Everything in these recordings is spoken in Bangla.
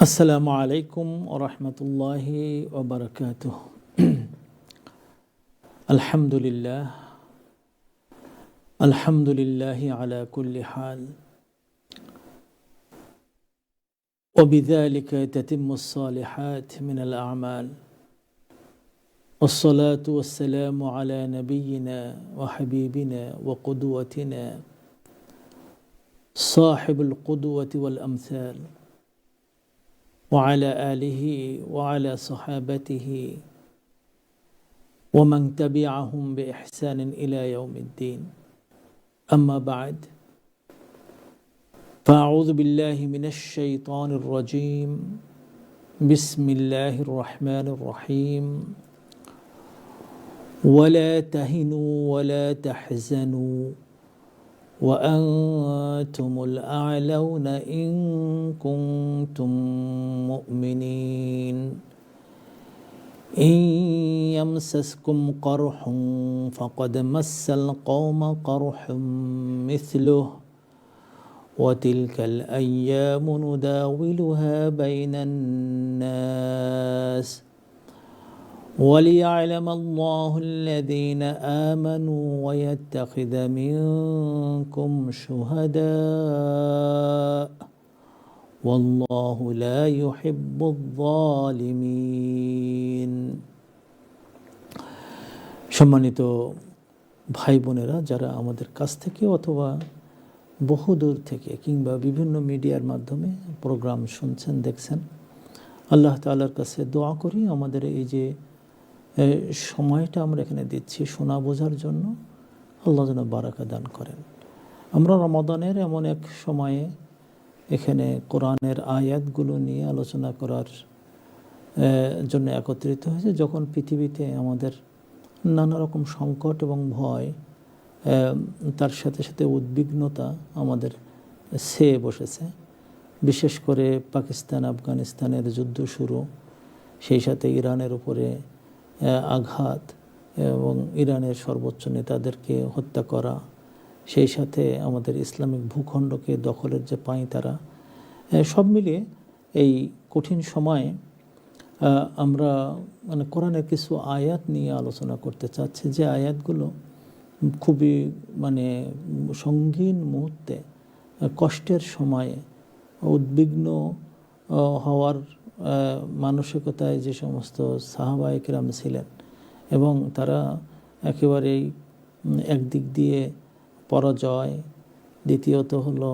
আসসালামু আলাইকুম ওয়া রাহমাতুল্লাহি ওয়া বারাকাতুহু। আলহামদুলিল্লাহ আলহামদুলিল্লাহি আলা কুল্লি হাল ওয়া বিযালিকা তাতিম্মুস সালিহাত মিনাল আ'মাল ওয়াসসালাতু ওয়াসসালামু আলা নাবিয়্যিনা ওয়া হাবিবিনা ওয়া কুদওয়াতিনা সাহিবুল কুদওয়াতি ওয়াল আমসাল وعلى آله وعلى صحابته ومن تبعهم بإحسان إلى يوم الدين أما بعد فأعوذ بالله من الشيطان الرجيم بسم الله الرحمن الرحيم ولا تهنوا ولا تحزنوا وأنتم الأعلون إن كنتم مؤمنين إن يمسسكم قرح فقد مس القوم قرح مثله وتلك الأيام نداولها بين الناس وليعلم الله الذين آمنوا ويتخذ منكم شهداء والله لا يحب الظالمين। সম্মানিত ভাই বোনেরা, যারা আমাদের কাছ থেকে অথবা বহুদূর থেকে কিংবা বিভিন্ন মিডিয়ার মাধ্যমে প্রোগ্রাম শুনছেন, দেখছেন, আল্লাহ তাআলার কাছে দোয়া করি আমাদের এই যে সময়টা আমরা এখানে দিচ্ছি শোনা বোঝার জন্য, আল্লাহ যেন বারাকা দান করেন। আমরা রমাদানের এমন এক সময়ে এখানে কোরআনের আয়াতগুলো নিয়ে আলোচনা করার জন্য একত্রিত হয়েছে, যখন পৃথিবীতে আমাদের নানা রকম সংকট এবং ভয়, তার সাথে সাথে উদ্বিগ্নতা আমাদের ছেয়ে বসেছে। বিশেষ করে পাকিস্তান আফগানিস্তানের যুদ্ধ শুরু, সেই সাথে ইরানের উপরে আঘাত এবং ইরানের সর্বোচ্চ নেতাদেরকে হত্যা করা, সেই সাথে আমাদের ইসলামিক ভূখণ্ডকে দখলের যে পাঁয়তারা, সব মিলিয়ে এই কঠিন সময়ে আমরা কোরআনের কিছু আয়াত নিয়ে আলোচনা করতে চাচ্ছি, যে আয়াতগুলো খুবই সঙ্গীন মুহূর্তে, কষ্টের সময়ে, উদ্বিগ্ন হওয়ার মানসিকতায় যে সমস্ত সাহাবায়ে কেরাম ছিলেন, এবং তারা একেবারেই একদিক দিয়ে পরাজয়, দ্বিতীয়ত হলো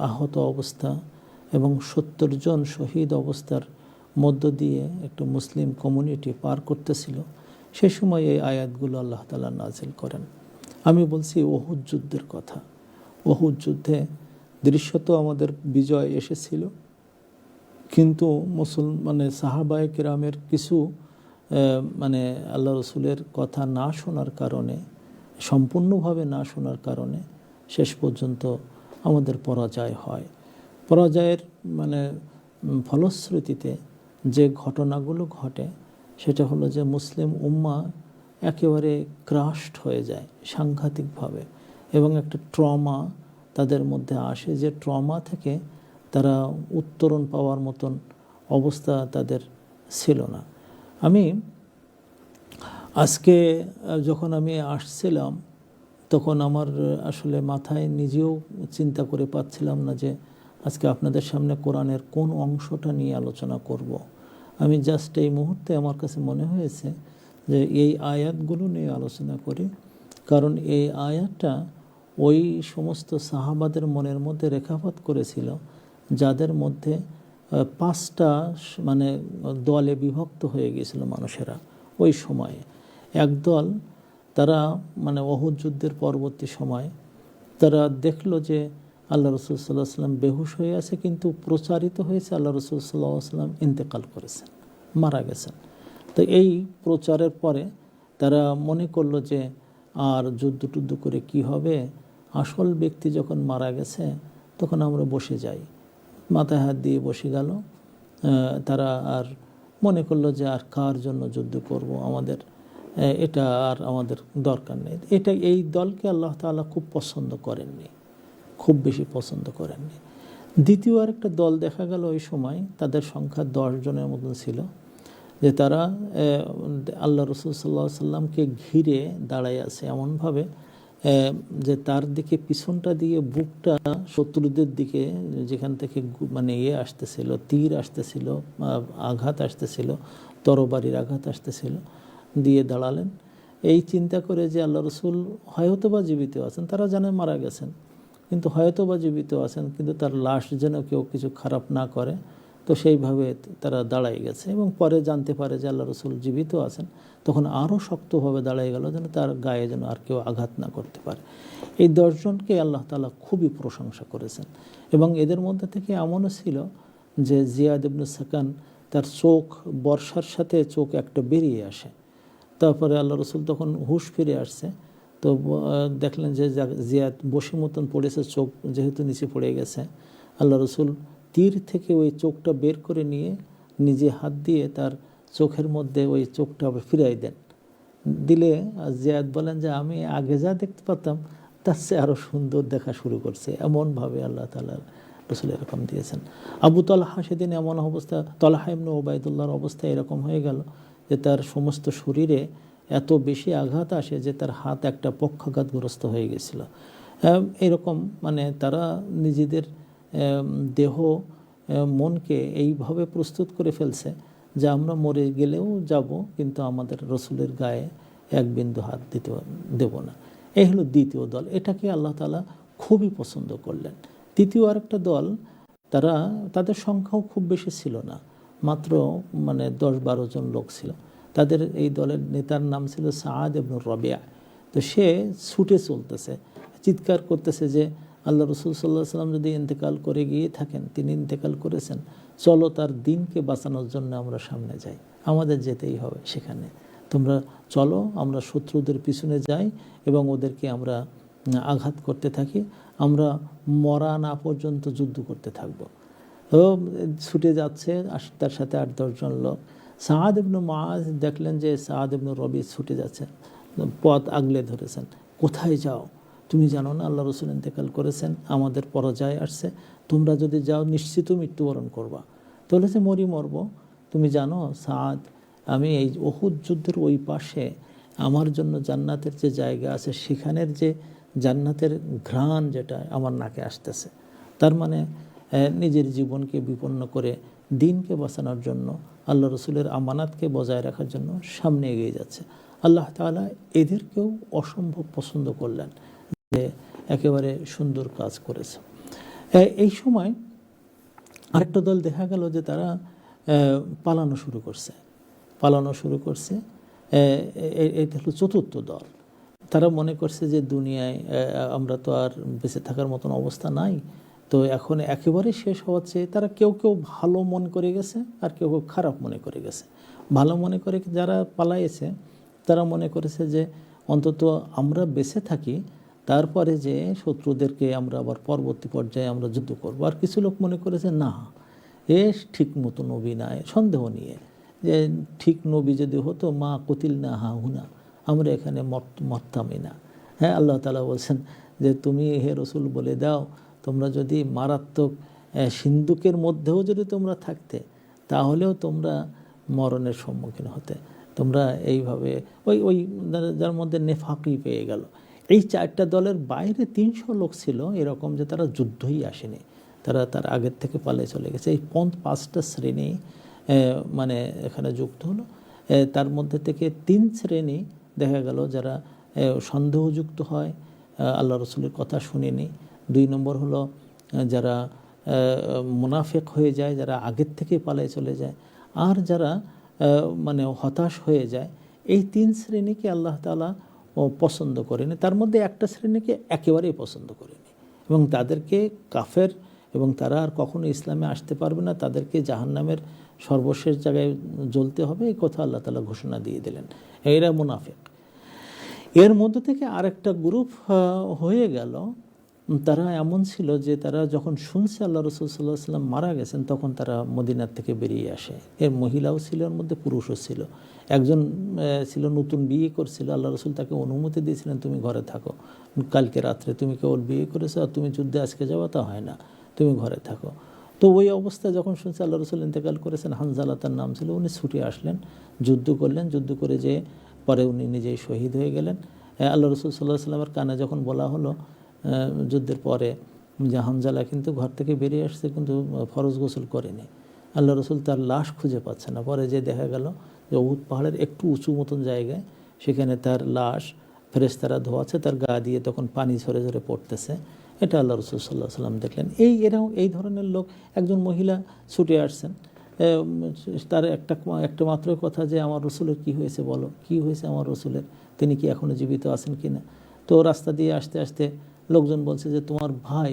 আহত অবস্থা এবং 70 জন শহীদ অবস্থার মধ্য দিয়ে একটা মুসলিম কমিউনিটি পার করতেছিল, সেই সময় এই আয়াতগুলো আল্লাহ তাআলা নাজিল করেন। আমি বলছি উহুদ যুদ্ধের কথা। উহুদ যুদ্ধে দৃশ্যত আমাদের বিজয় এসেছিল, কিন্তু সাহাবায়ে কেরামের কিছু আল্লাহ রসুলের কথা না শোনার কারণে, সম্পূর্ণভাবে না শোনার কারণে শেষ পর্যন্ত আমাদের পরাজয় হয়। পরাজয়ের ফলশ্রুতিতে যে ঘটনাগুলো ঘটে, সেটা হলো যে মুসলিম উম্মাহ একেবারে ক্রাশড হয়ে যায় সাংঘাতিকভাবে, এবং একটা ট্রমা তাদের মধ্যে আসে, যে ট্রমা থেকে তারা উত্তরণ পাওয়ার মতন অবস্থা তাদের ছিল না। আমি আজকে যখন আমি আসছিলাম, তখন আমার আসলে মাথায় নিজেও চিন্তা করে পাচ্ছিলাম না যে আজকে আপনাদের সামনে কোরআনের কোন অংশটা নিয়ে আলোচনা করব। আমি জাস্ট এই মুহূর্তে আমার কাছে মনে হয়েছে যে এই আয়াতগুলো নিয়ে আলোচনা করি, কারণ এই আয়াতটা ওই সমস্ত সাহাবাদের মনের মধ্যে রেখাপাত করেছিল, যাদের মধ্যে 5টা দলে বিভক্ত হয়ে গিয়েছিল মানুষেরা ওই সময়ে। একদল, তারা উহুদ যুদ্ধের পরবর্তী সময় তারা দেখলো যে আল্লাহ রসুল সাল্লাল্লাহু আলাইহি ওয়াসাল্লাম বেহুশ হয়ে আছে, কিন্তু প্রচারিত হয়েছে আল্লাহ রসুল সাল্লাল্লাহু আলাইহি ওয়াসাল্লাম ইন্তেকাল করেছেন, মারা গেছেন। তো এই প্রচারের পরে তারা মনে করলো যে আর যুদ্ধ টুদ্ধ করে কি হবে, আসল ব্যক্তি যখন মারা গেছে তখন আমরা বসে যাই। মাথায় হাত দিয়ে বসে গেল। তারা আর মনে করলো যে আর কার জন্য যুদ্ধ করব, আমাদের এটা আর আমাদের দরকার নেই। এই দলকে আল্লাহ তাআলা খুব পছন্দ করেননি, খুব বেশি পছন্দ করেননি। দ্বিতীয় আরেকটা দল দেখা গেল ওই সময়, তাদের সংখ্যা 10 জনের মতন ছিল, যে তারা আল্লাহ রসুল সাল্লাহ সাল্লামকে ঘিরে দাঁড়ায় আছে এমনভাবে যে তার দিকে পিছনটা দিয়ে বুকটা শত্রুদের দিকে, যেখান থেকে মানে আসতেছিল, তীর আসতেছিল, আঘাত আসতেছিল, তরবারির আঘাত আসতেছিল, দিয়ে দাঁড়ালেন। এই চিন্তা করে যে আল্লাহ রসুল হয়তোবা জীবিত আছেন, তারা জানে মারা গেছেন, কিন্তু হয়তোবা জীবিত আছেন, কিন্তু তার লাশ যেন কেউ কিছু খারাপ না করে, তো সেইভাবে তারা দাঁড়াই গেছে। এবং পরে জানতে পারে যে আল্লাহ রসুল জীবিত আছেন, তখন আরও শক্তভাবে দাঁড়াই গেল যেন তার গায়ে যেন আর কেউ আঘাত না করতে পারে। এই 10 জনকে আল্লাহ তাআলা খুবই প্রশংসা করেছেন। এবং এদের মধ্যে থেকে এমনও ছিল যে জিয়াদ ইবনে সাকান, তার চোখ বর্ষার সাথে চোখ একটা বেরিয়ে আসে। তারপরে আল্লাহ রসুল তখন হুঁশ ফিরে আসছে, তো দেখলেন যে জিয়াদ বসে মতন পড়েছে, চোখ যেহেতু নিচে পড়ে গেছে। আল্লাহ রসুল তীর থেকে ওই চোখটা বের করে নিয়ে নিজে হাত দিয়ে তার চোখের মধ্যে ওই চোখটা আবার ফিরাই দেন। দিলে জিয়াদ বলেন যে আমি আগে যা দেখতে পারতাম তার চেয়ে আরও সুন্দর দেখা শুরু করছে। এমনভাবে আল্লাহ তাআলা রসুল এরকম দিয়েছেন। আবু তালহা সেদিন এমন অবস্থা, তালহা ইবনে উবাইদুল্লাহর অবস্থা এরকম হয়ে গেল যে তার সমস্ত শরীরে এত বেশি আঘাত আসে যে তার হাত একটা পক্ষাঘাতগ্রস্ত হয়ে গেছিল। এরকম মানে তারা নিজেদের দেহ মনকে এইভাবে প্রস্তুত করে ফেলছে যে আমরা মরে গেলেও যাব, কিন্তু আমাদের রসুলের গায়ে এক বিন্দু হাত দেব না। এই হলো দ্বিতীয় দল, এটাকে আল্লাহ তাআলা খুবই পছন্দ করলেন। তৃতীয় আরেকটা দল, তাদের সংখ্যাও খুব বেশি ছিল না, মাত্র মানে 10-12 জন লোক ছিল। তাদের এই দলের নেতার নাম ছিল সাআদ ইবনে রবিয়া। তো সে ছুটে চলতেছে, চিৎকার করতেছে যে আল্লাহ রসুল সাল্লাহ সাল্লাম যদি ইন্তেকাল করে গিয়ে থাকেন, তিনি ইন্তেকাল করেছেন, চলো তার দিনকে বাঁচানোর জন্য আমরা সামনে যাই, আমাদের যেতেই হবে সেখানে, তোমরা চলো, আমরা শত্রুদের পিছনে যাই এবং ওদেরকে আমরা আঘাত করতে থাকি, আমরা মরা না পর্যন্ত যুদ্ধ করতে থাকবো। তো ছুটে যাচ্ছে তার সাথে 8-10 জন লোক। সাআদ ইবনে মুআজ দেখলেন যে সাআদ ইবনে রবি ছুটে যাচ্ছে, পথ আগলে ধরেছেন। কোথায় যাও? তুমি জানো না আল্লাহ রসুল ইন্তেকাল করেছেন, আমাদের পরাজয় আসছে, তোমরা যদি যাও নিশ্চিত মৃত্যুবরণ করবা। তো বলেছে মরব। তুমি জানো সাআদ, আমি এই উহুদ যুদ্ধের ওই পাশে আমার জন্য জান্নাতের যে জায়গা আছে, সেখানের যে জান্নাতের ঘ্রাণ যেটা আমার নাকে আসতেছে। তার মানে নিজের জীবনকে বিপন্ন করে দিনকে বাঁচানোর জন্য, আল্লাহ রসুলের আমানাতকে বজায় রাখার জন্য সামনে এগিয়ে যাচ্ছে। আল্লাহ তাআলা এদেরকেও অসম্ভব পছন্দ করলেন যে একেবারে সুন্দর কাজ করেছে। এই সময় আরেকটা দল দেখা গেল যে তারা পালানো শুরু করছে। এটা হলো চতুর্থ দল। তারা মনে করছে যে দুনিয়ায় আমরা তো আর বেঁচে থাকার মতন অবস্থা নাই, তো এখন একেবারে শেষ হওয়ার চেয়ে তারা কেউ ভালো মনে করে গেছে আর কেউ খারাপ মনে করে গেছে। ভালো মনে করে যারা পালাইছে তারা মনে করেছে যে অন্তত আমরা বেঁচে থাকি, তারপরে যে শত্রুদেরকে আমরা আবার পরবর্তী পর্যায়ে আমরা যুদ্ধ করবো। আর কিছু লোক মনে করেছে না, ঠিক মতো নবী নয়, সন্দেহ নিয়ে যে ঠিক নবী যদি হতো মা কতিল না হা হুনা, আমরা এখানে মরতামই না। হ্যাঁ, আল্লাহ তাআলা বলছেন যে তুমি হে রসুল বলে দাও, তোমরা যদি মারাত্মক সিন্ধুকের মধ্যেও যদি তোমরা থাকতে, তাহলেও তোমরা মরণের সম্মুখীন হতে। তোমরা এইভাবে ওই যার মধ্যে নেফাকি পেয়ে গেল। এই 4টা দলের বাইরে 300 লোক ছিল এরকম যে তারা যুদ্ধই আসেনি, তারা তার আগের থেকে পালিয়ে চলে গেছে। এই 5টা শ্রেণী মানে এখানে যুক্ত হলো। তার মধ্যে থেকে 3 শ্রেণী দেখা গেল যারা সন্দেহযুক্ত হয়, আল্লাহ রসুলের কথা শুনেনি। 2 নম্বর হলো যারা মুনাফিক হয়ে যায়, যারা আগের থেকে পালিয়ে চলে যায়। আর যারা মানে হতাশ হয়ে যায়। এই 3 শ্রেণীকে আল্লাহ তাআলা পছন্দ করেনি। তার মধ্যে একটা শ্রেণীকে একেবারেই পছন্দ করেনি এবং তাদেরকে কাফের এবং তারা আর কখনো ইসলামে আসতে পারবে না, তাদেরকে জাহান্নামের সর্বশেষ জায়গায় জ্বলতে হবে, এই কথা আল্লাহ তাআলা ঘোষণা দিয়ে দিলেন। এরা মুনাফিক। এর মধ্যে থেকে আরেকটা গ্রুপ হয়ে গেল, তারা এমন ছিল যে তারা যখন শুনছে আল্লাহ রসুল সাল্লাল্লাহু আলাইহি ওয়াসাল্লাম মারা গেছেন, তখন তারা মদিনার থেকে বেরিয়ে আসে। এর মহিলাও ছিল, এর মধ্যে পুরুষও ছিল। একজন ছিল নতুন বিয়ে করছিল, আল্লাহ রসুল তাকে অনুমতি দিয়েছিলেন তুমি ঘরে থাকো, কালকে রাত্রে তুমি কেবল বিয়ে করেছো আর তুমি যুদ্ধে আজকে যাওয়া তা হয় না, তুমি ঘরে থাকো। তো ওই অবস্থায় যখন শুনছে আল্লাহ রসুল ইন্তেকাল করেছেন, হানজালা তার নাম ছিল, উনি ছুটে আসলেন, যুদ্ধ করলেন, যুদ্ধ করে যে পরে উনি নিজেই শহীদ হয়ে গেলেন। আল্লাহ রসুল সাল্লাহ সাল্লামের কানে যখন বলা হলো যুদ্ধের পরে যে হানজালা কিন্তু ঘর থেকে বেরিয়ে আসছে কিন্তু ফরজ গোসল করেনি, আল্লাহ রসুল তার লাশ খুঁজে পাচ্ছে না। পরে যে দেখা গেল যে উহুদ পাহাড়ের একটু উঁচু মতন জায়গায় সেখানে তার লাশ ফেরেশতারা ধোয়াচ্ছে, তার গা দিয়ে তখন পানি ঝরে ঝরে পড়তেছে। এটা আল্লাহ রসুল সাল্লাহ সাল্লাম দেখলেন। এই ধরনের লোক, একজন মহিলা ছুটে আসছেন, তার একটা মাত্র কথা যে আমার রসুলের কি হয়েছে, বলো কি হয়েছে আমার রসুলের, তিনি কি এখনও জীবিত আছেন কি না। তো রাস্তা দিয়ে আসতে আসতে লোকজন বলছে যে তোমার ভাই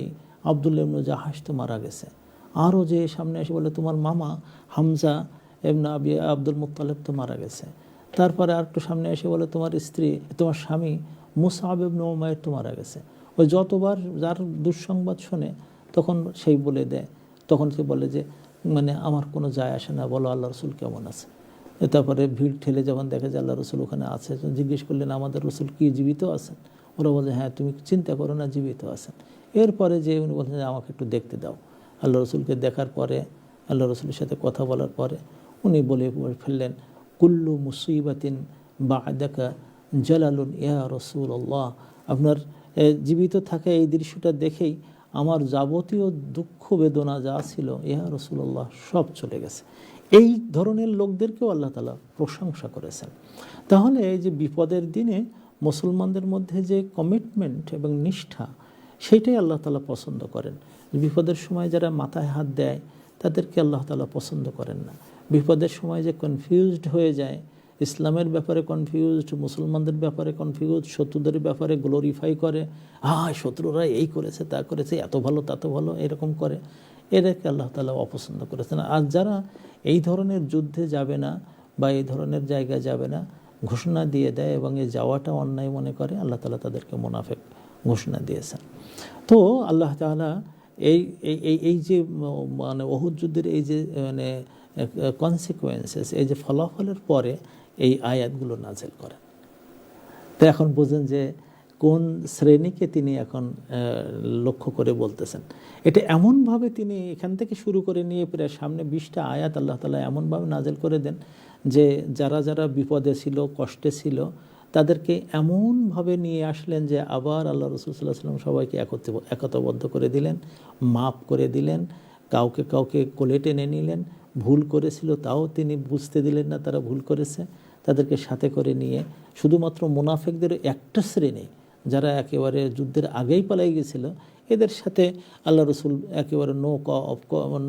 আবদুল্লাহ ইবনে জাহাশ তো মারা গেছে। আরও যে সামনে এসে বলে তোমার মামা হামজা ইবনে আব্দুল মুত্তালিব তো মারা গেছে। তারপরে আর একটু সামনে এসে বলে তোমার স্ত্রী, তোমার স্বামী মুসআব ইবনে উমাইর তো মারা গেছে। ওই যতবার যার দুঃসংবাদ শোনে তখন সেই বলে দেয়, তখন সে বলে যে মানে আমার কোনো যায় আসে না, বলো আল্লাহ রসুল কেমন আছে। তারপরে ভিড় ঠেলে যখন দেখে যে আল্লাহ রসুল ওখানে আছে, জিজ্ঞেস করলেন আমাদের রসুল কি জীবিত আছেন। ওরা বলে হ্যাঁ, তুমি চিন্তা করো না, জীবিত আছেন। এরপরে যে উনি বলছেন যে আমাকে একটু দেখতে দাও। আল্লাহ রসুলকে দেখার পরে, আল্লাহ রসুলের সাথে কথা বলার পরে উনি বলে ফেললেন কুল্লু মুসিবাতিন বা'দাকা জালালুন ইয়া রাসূলুল্লাহ। আপনার জীবিত থাকা এই দৃশ্যটা দেখেই আমার যাবতীয় দুঃখ বেদনা যা ছিল ইয়া রাসূলুল্লাহ সব চলে গেছে। এই ধরনের লোকদেরকেও আল্লাহ তাআলা প্রশংসা করেছেন। তাহলে এই যে বিপদের দিনে মুসলমানদের মধ্যে যে কমিটমেন্ট এবং নিষ্ঠা, সেইটাই আল্লাহ তাআলা পছন্দ করেন। বিপদের সময় যারা মাথায় হাত দেয় তাদেরকে আল্লাহ তাআলা পছন্দ করেন না। বিপদের সময় যে কনফিউজড হয়ে যায়, ইসলামের ব্যাপারে কনফিউজড, মুসলমানদের ব্যাপারে কনফিউজড, শত্রুদের ব্যাপারে গ্লোরিফাই করে, শত্রুরা এই করেছে তা করেছে, এত ভালো তত ভালো, এরকম করে, এদেরকে আল্লাহ তাআলা অপছন্দ করেছেন। আর যারা এই ধরনের যুদ্ধে যাবে না বা এই ধরনের জায়গায় যাবে না ঘোষণা দিয়ে দেয় এবং এই যাওয়াটা অন্যায় মনে করে, আল্লাহ তাআলা তাদেরকে মুনাফিক ঘোষণা দিয়েছেন। তো আল্লাহ তাআলা এই যে মানে উহুদ যুদ্ধের এই যে মানে কনসিকুয়েন্সেস, এই যে ফলাফলের পরে এই আয়াতগুলো নাযিল করেন। তো এখন বুঝেন যে কোন শ্রেণীকে তিনি এখন লক্ষ্য করে বলতেছেন। এটা এমনভাবে তিনি এখান থেকে শুরু করে নিয়ে প্রায় সামনে 20টা আয়াত আল্লাহ তাআলা এমনভাবে নাযিল করে দেন যে যারা যারা বিপদে ছিল, কষ্টে ছিল, তাদেরকে এমনভাবে নিয়ে আসলেন যে আবার আল্লাহ রাসূল সাল্লাল্লাহু আলাইহি ওয়াসাল্লাম সবাইকে একতাবদ্ধ করে দিলেন, মাফ করে দিলেন, কাউকে কাউকে কোলে টেনে নিলেন, ভুল করেছিল তাও তিনি বুঝতে দিলেন না তারা ভুল করেছে, তাদেরকে সাথে করে নিয়ে শুধুমাত্র মুনাফিকদের একটা শ্রেণী যারা একেবারে যুদ্ধের আগেই পালাই গেছিল, এদের সাথে আল্লাহ রসুল একেবারে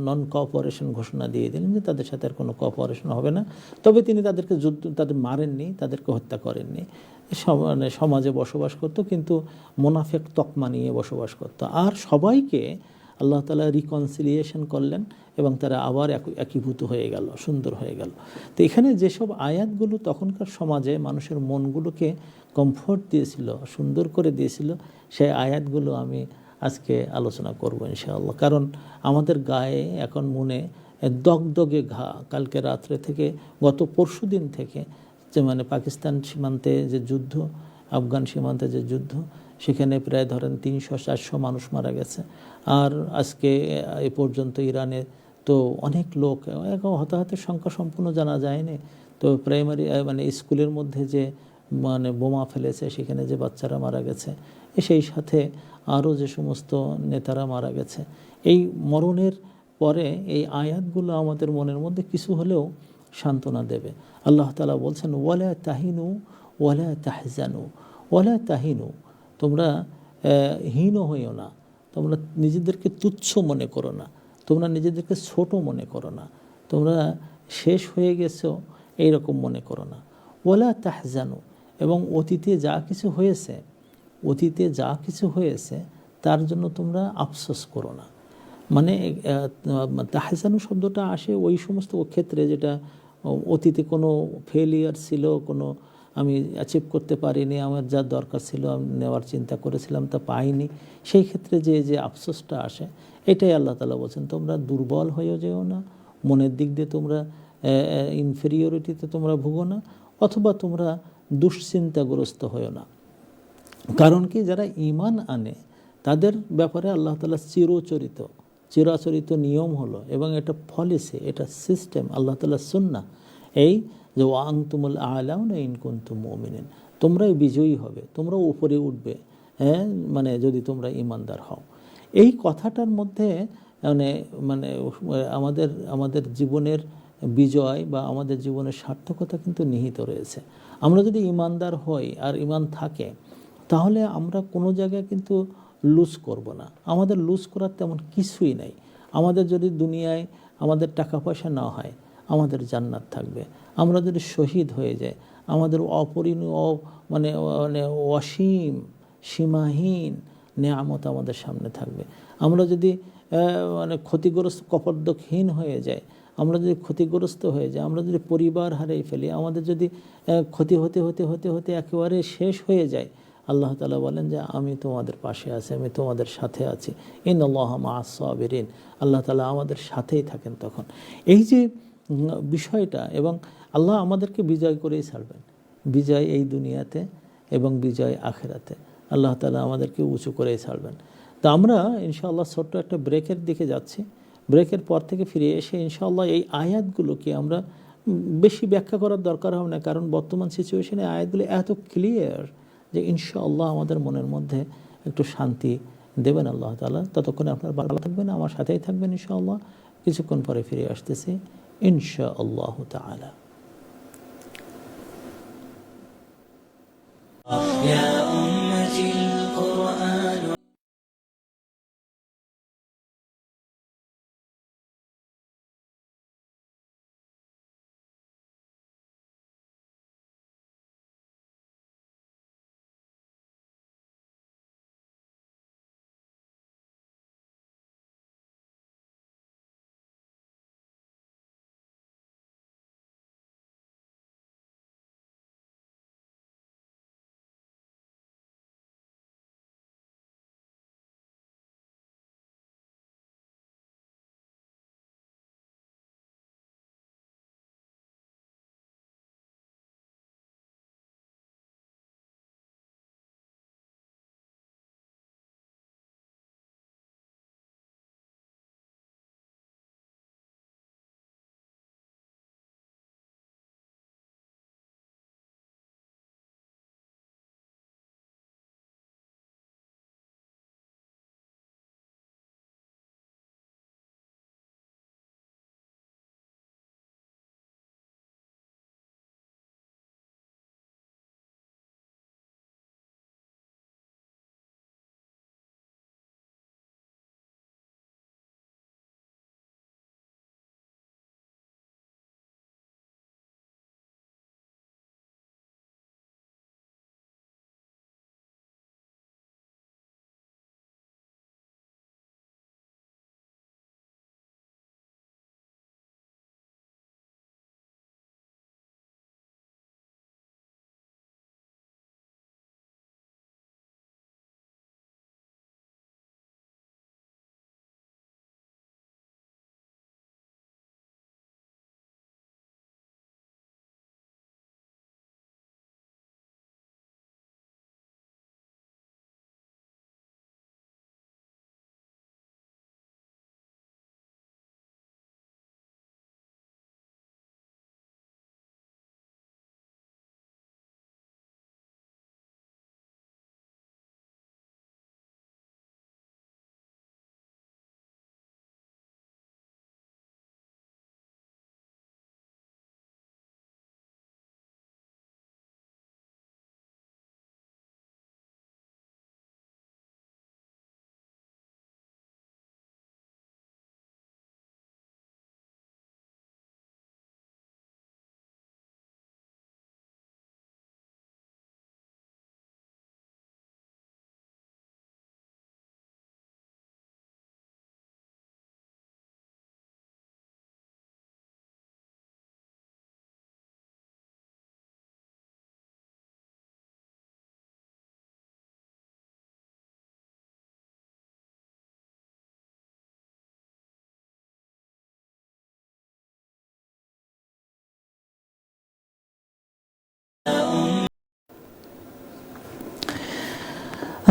নন কোঅপারেশন ঘোষণা দিয়ে দিলেন যে তাদের সাথে আর কোনো কোঅপারেশন হবে না। তবে তিনি তাদেরকে তাদের মারেননি, তাদেরকে হত্যা করেননি। মানে সমাজে বসবাস করতো কিন্তু মুনাফিক তকমা নিয়ে বসবাস করতো। আর সবাইকে আল্লাহ তাআলা রিকনসিলিয়েশন করলেন এবং তারা আবার একীভূত হয়ে গেল, সুন্দর হয়ে গেল। তো এখানে যেসব আয়াতগুলো তখনকার সমাজে মানুষের মনগুলোকে কমফোর্ট দিয়েছিল, সুন্দর করে দিয়েছিল, সেই আয়াতগুলো আমি আজকে আলোচনা করব ইনশাআল্লাহ। কারণ আমাদের গায়ে এখন মনে দগদগে ঘা, কালকে রাত্রে থেকে গত পরশু দিন থেকে যে মানে পাকিস্তান সীমান্তে যে যুদ্ধ, আফগান সীমান্তে যে যুদ্ধ, সেখানে প্রায় ধরেন 300-400 মানুষ মারা গেছে। আর আজকে এ পর্যন্ত ইরানে তো অনেক লোক, এখন হতাহতের সংখ্যা সম্পূর্ণ জানা যায়নি, তো প্রাইমারি মানে স্কুলের মধ্যে যে মানে বোমা ফেলেছে সেখানে যে বাচ্চারা মারা গেছে, সেই সাথে আরও যে সমস্ত নেতারা মারা গেছে। এই মরণের পরে এই আয়াতগুলো আমাদের মনের মধ্যে কিছু হলেও সান্ত্বনা দেবে। আল্লাহ তাআলা বলছেন ওয়ালা তাহিনু ওয়ালা তাহজানু ওয়ালা তাহিনু, তোমরা হীন হইও না, তোমরা নিজেদেরকে তুচ্ছ মনে করো না, তোমরা নিজেদেরকে ছোট মনে করো না, তোমরা শেষ হয়ে গেছো এইরকম মনে করো না। ওয়ালা তাহজানু, এবং অতীতে যা কিছু হয়েছে তার জন্য তোমরা আফসোস করো না। মানে তাহজানু শব্দটা আসে ওই সমস্ত ক্ষেত্রে যেটা অতীতে কোনো ফেলিয়ার ছিল, কোনো আমি অ্যাচিভ করতে পারিনি, আমার যা দরকার ছিল আমি নেওয়ার চিন্তা করেছিলাম তা পাইনি, সেই ক্ষেত্রে যে আফসোসটা আসে, এটাই আল্লাহ তাআলা বলছেন তোমরা দুর্বল হয়ে যেও না, মনের দিক দিয়ে তোমরা ইনফেরিয়রিটিতে তোমরা ভুগো না, অথবা তোমরা দুশ্চিন্তাগ্রস্ত হয়েও না। কারণ কি, যারা ঈমান আনে তাদের ব্যাপারে আল্লাহ তাআলা চিরচরিত চিরাচরিত নিয়ম হলো এবং এটা পলিসি, এটা সিস্টেম, আল্লাহ তাআলার সুন্নাহ, এই যে ওয়া আনতুমুল আ'লাউনা ইন কুনতুম মুমিনিন, তোমরাই বিজয়ী হবে, তোমরাও উপরে উঠবে, হ্যাঁ, মানে যদি তোমরা ঈমানদার হও। এই কথাটার মধ্যে মানে মানে আমাদের আমাদের জীবনের বিজয় বা আমাদের জীবনের সার্থকতা কিন্তু নিহিত রয়েছে। আমরা যদি ঈমানদার হই আর ঈমান থাকে, তাহলে আমরা কোনো জায়গায় কিন্তু লুজ করব না। আমাদের লুজ করার তেমন কিছুই নাই। আমাদের যদি দুনিয়ায় আমাদের টাকা পয়সা না হয়, আমাদের জান্নাত থাকবে। আমরা যদি শহীদ হয়ে যাই, আমাদের মানে মানে অসীম সীমাহীন নেয়ামত আমাদের সামনে থাকবে। আমরা যদি মানে ক্ষতিগ্রস্ত, কপর্দকহীন হয়ে যায়, আমরা যদি ক্ষতিগ্রস্ত হয়ে যাই, আমরা যদি পরিবার হারিয়ে ফেলি, আমাদের যদি ক্ষতি হতে হতে হতে হতে একেবারে শেষ হয়ে যায়, আল্লাহ তাআলা বলেন যে আমি তোমাদের পাশে আছি, আমি তোমাদের সাথে আছি। ইন্নাল্লাহা মা'আস সাবিরিন, আল্লাহ তাআলা আমাদের সাথেই থাকেন তখন। এই যে বিষয়টা, এবং আল্লাহ আমাদেরকে বিজয় করেই ছাড়বেন, বিজয় এই দুনিয়াতে এবং বিজয় আখিরাতে। আল্লাহ তাআলা আমাদেরকে উঁচু করেই ছাড়বেন। তো আমরা ইনশাআল্লাহ ছোট্ট একটা ব্রেকের দিকে যাচ্ছি। ব্রেকের পর থেকে ফিরে এসে ইনশাআল্লাহ এই আয়াতগুলোকে আমরা বেশি ব্যাখ্যা করার দরকার হবে না, কারণ বর্তমান সিচুয়েশনে আয়াতগুলো এত ক্লিয়ার যে ইনশাআল্লাহ আমাদের মনের মধ্যে একটু শান্তি দেবেন আল্লাহ তাআলা। ততক্ষণে আপনার ভালো থাকবেন, আমার সাথেই থাকবেন ইনশাআল্লাহ। কিছুক্ষণ পরে ফিরে আসতেছি ইনশাআল্লাহ তাআলা। يا أمتي القرآن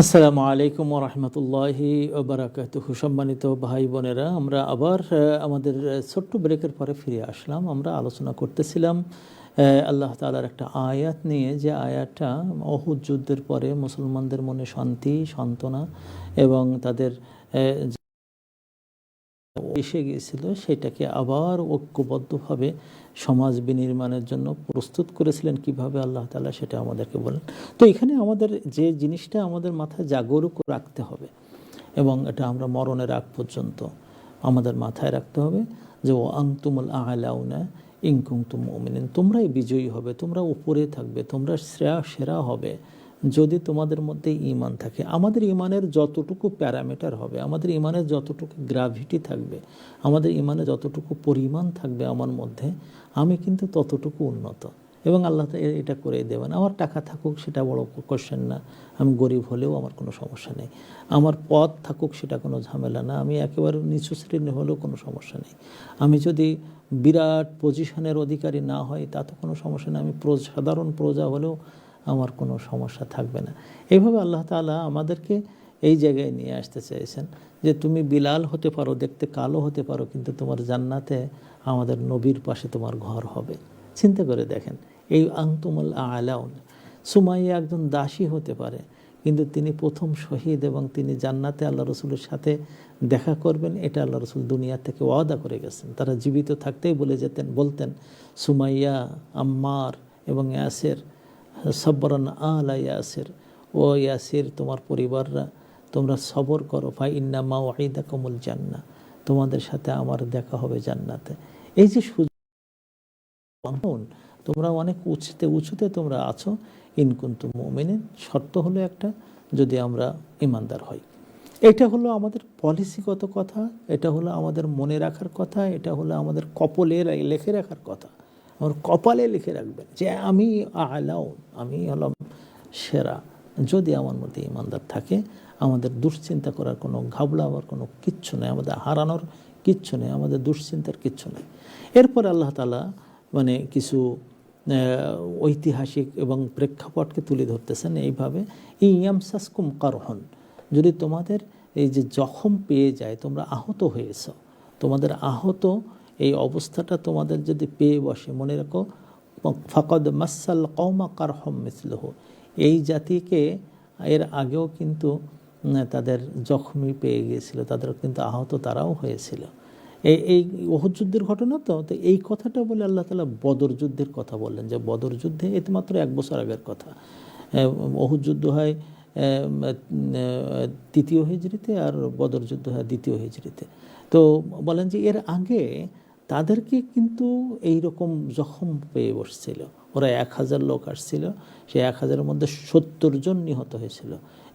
আসসালামু আলাইকুম ওয়া রাহমাতুল্লাহি ওয়া বারাকাতুহু। সম্মানিত ভাই বোনেরা, আমরা আবার আমাদের ছোট্ট ব্রেকের পরে ফিরে আসলাম। আমরা আলোচনা করতেছিলাম আল্লাহ তাআলার একটা আয়াত নিয়ে, যে আয়াতটা উহুদ যুদ্ধের পরে মুসলমানদের মনে শান্তি, সান্ত্বনা এবং তাদের এসে গিয়েছিল, সেটাকে আবার ঐক্যবদ্ধভাবে সমাজ বিনির্মাণের জন্য প্রস্তুত করেছিলেন কিভাবে আল্লাহ তাআলা, সেটা আমাদেরকে বলেন। তো এখানে আমাদের যে জিনিসটা আমাদের মাথায় জাগরুক রাখতে হবে, এবং এটা আমরা মরণের আগ পর্যন্ত আমাদের মাথায় রাখতে হবে, যে ও আনতুমুল আ'লাউনা ইন কুনতুম মুমিনিন, তোমরাই বিজয়ী হবে, তোমরা উপরে থাকবে, তোমরা সেরা হবে যদি তোমাদের মধ্যে ঈমান থাকে। আমাদের ঈমানের যতটুকু প্যারামিটার হবে, আমাদের ঈমানের যতটুকু গ্র্যাভিটি থাকবে, আমাদের ঈমানে যতটুকু পরিমাণ থাকবে আমার মধ্যে, আমি কিন্তু ততটুকু উন্নত। এবং আল্লাহ এটা করে দেবেন। আমার টাকা থাকুক সেটা বড় কোশ্চেন না, আমি গরিব হলেও আমার কোনো সমস্যা নেই। আমার পদ থাকুক সেটা কোনো ঝামেলা না, আমি একেবারে নিচু শ্রেণী হলেও কোনো সমস্যা নেই। আমি যদি বিরাট পজিশনের অধিকারী না হয় তাতে কোনো সমস্যা নেই, আমি সাধারণ প্রজা হলেও আমার কোনো সমস্যা থাকবে না। এইভাবে আল্লাহ তাআলা আমাদেরকে এই জায়গায় নিয়ে আসতে চেয়েছেন, যে তুমি বিলাল হতে পারো, দেখতে কালো হতে পারো, কিন্তু তোমার জান্নাতে আমাদের নবীর পাশে তোমার ঘর হবে। চিন্তা করে দেখেন, এই আনতুমুল আ'লাউন। সুমাইয়া একজন দাসী হতে পারে, কিন্তু তিনি প্রথম শহীদ, এবং তিনি জান্নাতে আল্লাহ রসুলের সাথে দেখা করবেন, এটা আল্লাহ রসুল দুনিয়া থেকে ওয়াদা করে গেছেন। তারা জীবিত থাকতেই বলতেন, সুমাইয়া, আম্মার এবং ইয়াসির, সবরান আলা ইয়াসির, ও ইয়াসির তোমার পরিবাররা তোমরা সবর করো, ফা ইন্না মাওঈদাকুমুল জান্নাহ, তোমাদের সাথে আমার দেখা হবে জান্নাতে। এই যে সুযোগ, তোমরা অনেক উঁচুতে তোমরা আছো, ইন কুনতুম মুমিনিন, শর্ত হলো একটা, যদি আমরা ঈমানদার হই। এটা হলো আমাদের পলিসিগত কথা, এটা হলো আমাদের মনে রাখার কথা, এটা হলো আমাদের কপালে লিখে রাখার কথা। আমার কপালে লিখে রাখবেন যে আমি আ'লাউন, আমি হলাম সেরা। যদি আমার মধ্যে ঈমানদার থাকে, আমাদের দুশ্চিন্তা করার কোনো, ঘাবড়াবার কোনো কিচ্ছু নেই, আমাদের হারানোর কিচ্ছু নেই, আমাদের দুশ্চিন্তার কিচ্ছু নেই। এরপর আল্লাহ তাআলা কিছু ঐতিহাসিক এবং প্রেক্ষাপটকে তুলে ধরতেছেন এইভাবে, ইয়ামসাসকুম কারহুন, যদি তোমাদের এই যে জখম পেয়ে যায়, তোমরা আহত হয়েছ, তোমাদের আহত এই অবস্থাটা তোমাদের যদি পেয়ে বসে, মনে রাখো, ফাকাদ মাসাল কওমা কারহুম মিসলুহু, এই জাতিকে এর আগেও কিন্তু তাদের জখমি পেয়ে গিয়েছিল, তাদের কিন্তু আহত তারাও হয়েছিল। এই উহুদ যুদ্ধের ঘটনা তো এই কথাটা বলে আল্লাহ তাআলা বদর যুদ্ধের কথা বললেন, যে বদর যুদ্ধে এতে মাত্র 1 বছর আগের কথা। উহুদ যুদ্ধ হয় 3য় হিজরিতে, আর বদর যুদ্ধ হয় 2য় হিজরিতে। তো বলেন যে এর আগে তাদেরকে কিন্তু এই রকম জখম পেয়ে বসছিল। ওরা 1000 লোক আসছিল, সেই 1000-এর মধ্যে 70 জন নিহত হয়েছিল,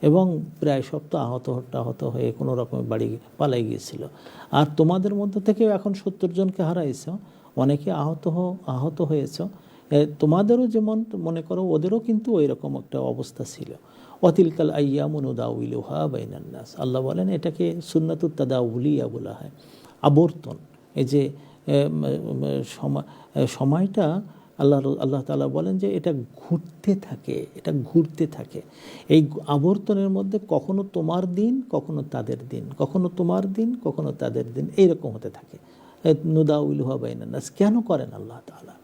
এবং প্রায় সব তো আহত হয়ে কোনো রকমের বাড়ি পালাই গিয়েছিল। আর তোমাদের মধ্য থেকেও এখন 70 জনকে হারাইছ, অনেকে আহত হয়েছ। তোমাদেরও যেমন মনে করো, ওদেরও কিন্তু ওই রকম একটা অবস্থা ছিল। ওয়াতিলকাল আইয়ামু নুদাউিলুহা বাইনান নাস, আল্লাহ বলেন এটাকে সুন্নাতুত তাদাউলিয়া বলা হয়, আবর্তন। এই যে সময়টা আল্লাহ তাআলা বলেন যে এটা ঘুরতে থাকে। এই আবর্তনের মধ্যে কখনো তোমার দিন, কখনো তাদের দিন, কখনো তোমার দিন, কখনো তাদের দিন, এইরকম হতে থাকে। নুদাউিলুহা বাইনান নাস কেন করেন আল্লাহ তাআলা?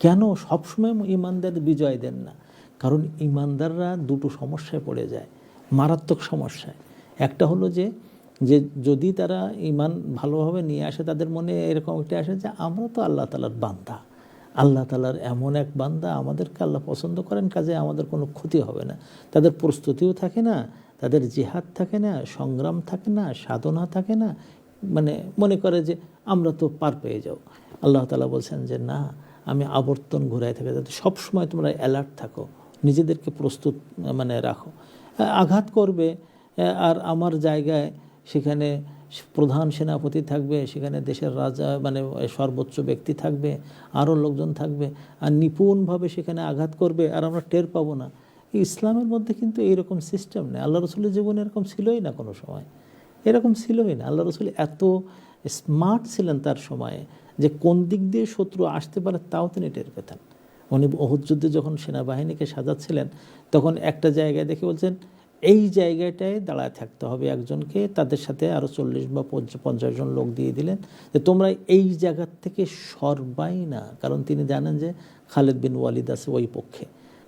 কেন সবসময় ঈমানদার বিজয় দেন না? কারণ ঈমানদাররা দুটো সমস্যায় পড়ে যায়, মারাত্মক সমস্যায়। একটা হলো যে যদি তারা ঈমান ভালোভাবে নিয়ে আসে, তাদের মনে এরকম একটা আসে যে আমরা তো আল্লাহ তাআলার বান্দা, আল্লাহ তাআলার এমন এক বান্দা, আমাদেরকে আল্লাহ পছন্দ করেন, কাজে আমাদের কোনো ক্ষতি হবে না। তাদের প্রস্তুতিও থাকে না, তাদের জিহাদ থাকে না, সংগ্রাম থাকে না, সাধনা থাকে না, মনে করে যে আমরা তো পার পেয়ে যাও। আল্লাহ তাআলা বলছেন যে না, আমি আবর্তন ঘুরাই থাকি, যাতে সবসময় তোমরা অ্যালার্ট থাকো, নিজেদেরকে প্রস্তুত রাখো। আঘাত করবে, আর আমার জায়গায় সেখানে প্রধান সেনাপতি থাকবে, সেখানে দেশের রাজা সর্বোচ্চ ব্যক্তি থাকবে, আরও লোকজন থাকবে, আর নিপুণভাবে সেখানে আঘাত করবে, আর আমরা টের পাবো না। ইসলামের মধ্যে কিন্তু এইরকম সিস্টেম নেই। আল্লাহ রসুলের জীবনে এরকম ছিলই না, কোনো সময় এরকম ছিলই না। আল্লাহ রসুল এত স্মার্ট ছিলেন তার সময়ে, যে কোন দিক দিয়ে শত্রু আসতে পারে তাও তিনি টের পেতেন। উনি উহুদ যুদ্ধে যখন সেনাবাহিনীকে সাজাচ্ছিলেন, তখন একটা জায়গায় দেখে বলছেন এই জায়গাটায় দাঁড়ায় থাকতে হবে একজনকে, তাদের সাথে আরও 40 বা 50 জন লোক দিয়ে দিলেন যে তোমরা এই জায়গার থেকে সরবাই না, কারণ তিনি জানেন যে খালেদ বিন ওয়ালিদ আছে ওই পক্ষে,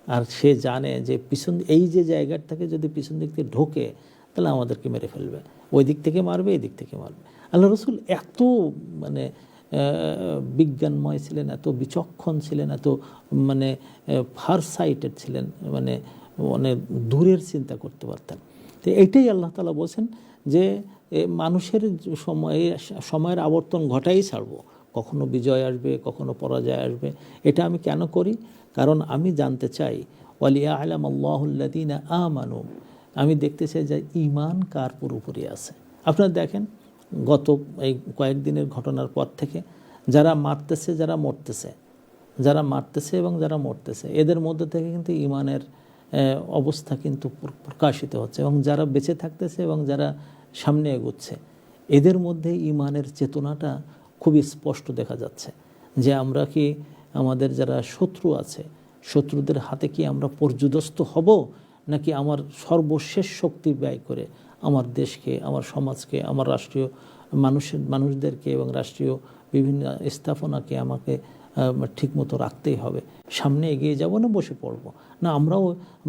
আর সে জানে যে পিছন এই যে জায়গার থেকে যদি পিছন দিক থেকে ঢোকে তাহলে আমাদেরকে মেরে ফেলবে, ওই দিক থেকে মারবে, এই দিক থেকে মারবে। আল্লাহ রসুল এত মানে বিজ্ঞানময় ছিলেন, এত বিচক্ষণ ছিলেন, এত মানে ফার সাইটেড ছিলেন, মানে মানে দূরের চিন্তা করতে পারতেন। তো এইটাই আল্লাহ তাআলা বলছেন যে মানুষের সময়ের আবর্তন ঘটাই ছাড়বো, কখনো বিজয় আসবে, কখনো পরাজয় আসবে। এটা আমি কেন করি? কারণ আমি জানতে চাই ওয়ালিয়া'লাম আল্লাহুল্লাযীনা আমানু, আমি দেখতে চাই যে ঈমান কার পুরোপুরি আছে। আপনারা দেখেন গত এই কয়েকদিনের ঘটনার পর থেকে যারা মারতেছে, যারা মরতেছে, যারা মারতেছে এবং যারা মরতেছে, এদের মধ্যে থেকে কিন্তু ঈমানের অবস্থা কিন্তু প্রকাশিত হচ্ছে, এবং যারা বেঁচে থাকতেছে এবং যারা সামনে এগোচ্ছে এদের মধ্যে ঈমানের চেতনাটা খুবই স্পষ্ট দেখা যাচ্ছে। যে আমরা কি আমাদের যারা শত্রু আছে, শত্রুদের হাতে কি আমরা পর্যুদস্ত হব, নাকি আমার সর্বশেষ শক্তি ব্যয় করে আমার দেশকে, আমার সমাজকে, আমার রাষ্ট্রীয় মানুষদেরকে এবং রাষ্ট্রীয় বিভিন্ন স্থাপনাকে আমাকে ঠিকমতো রাখতেই হবে, সামনে এগিয়ে যাব না বসে পড়ব, না আমরাও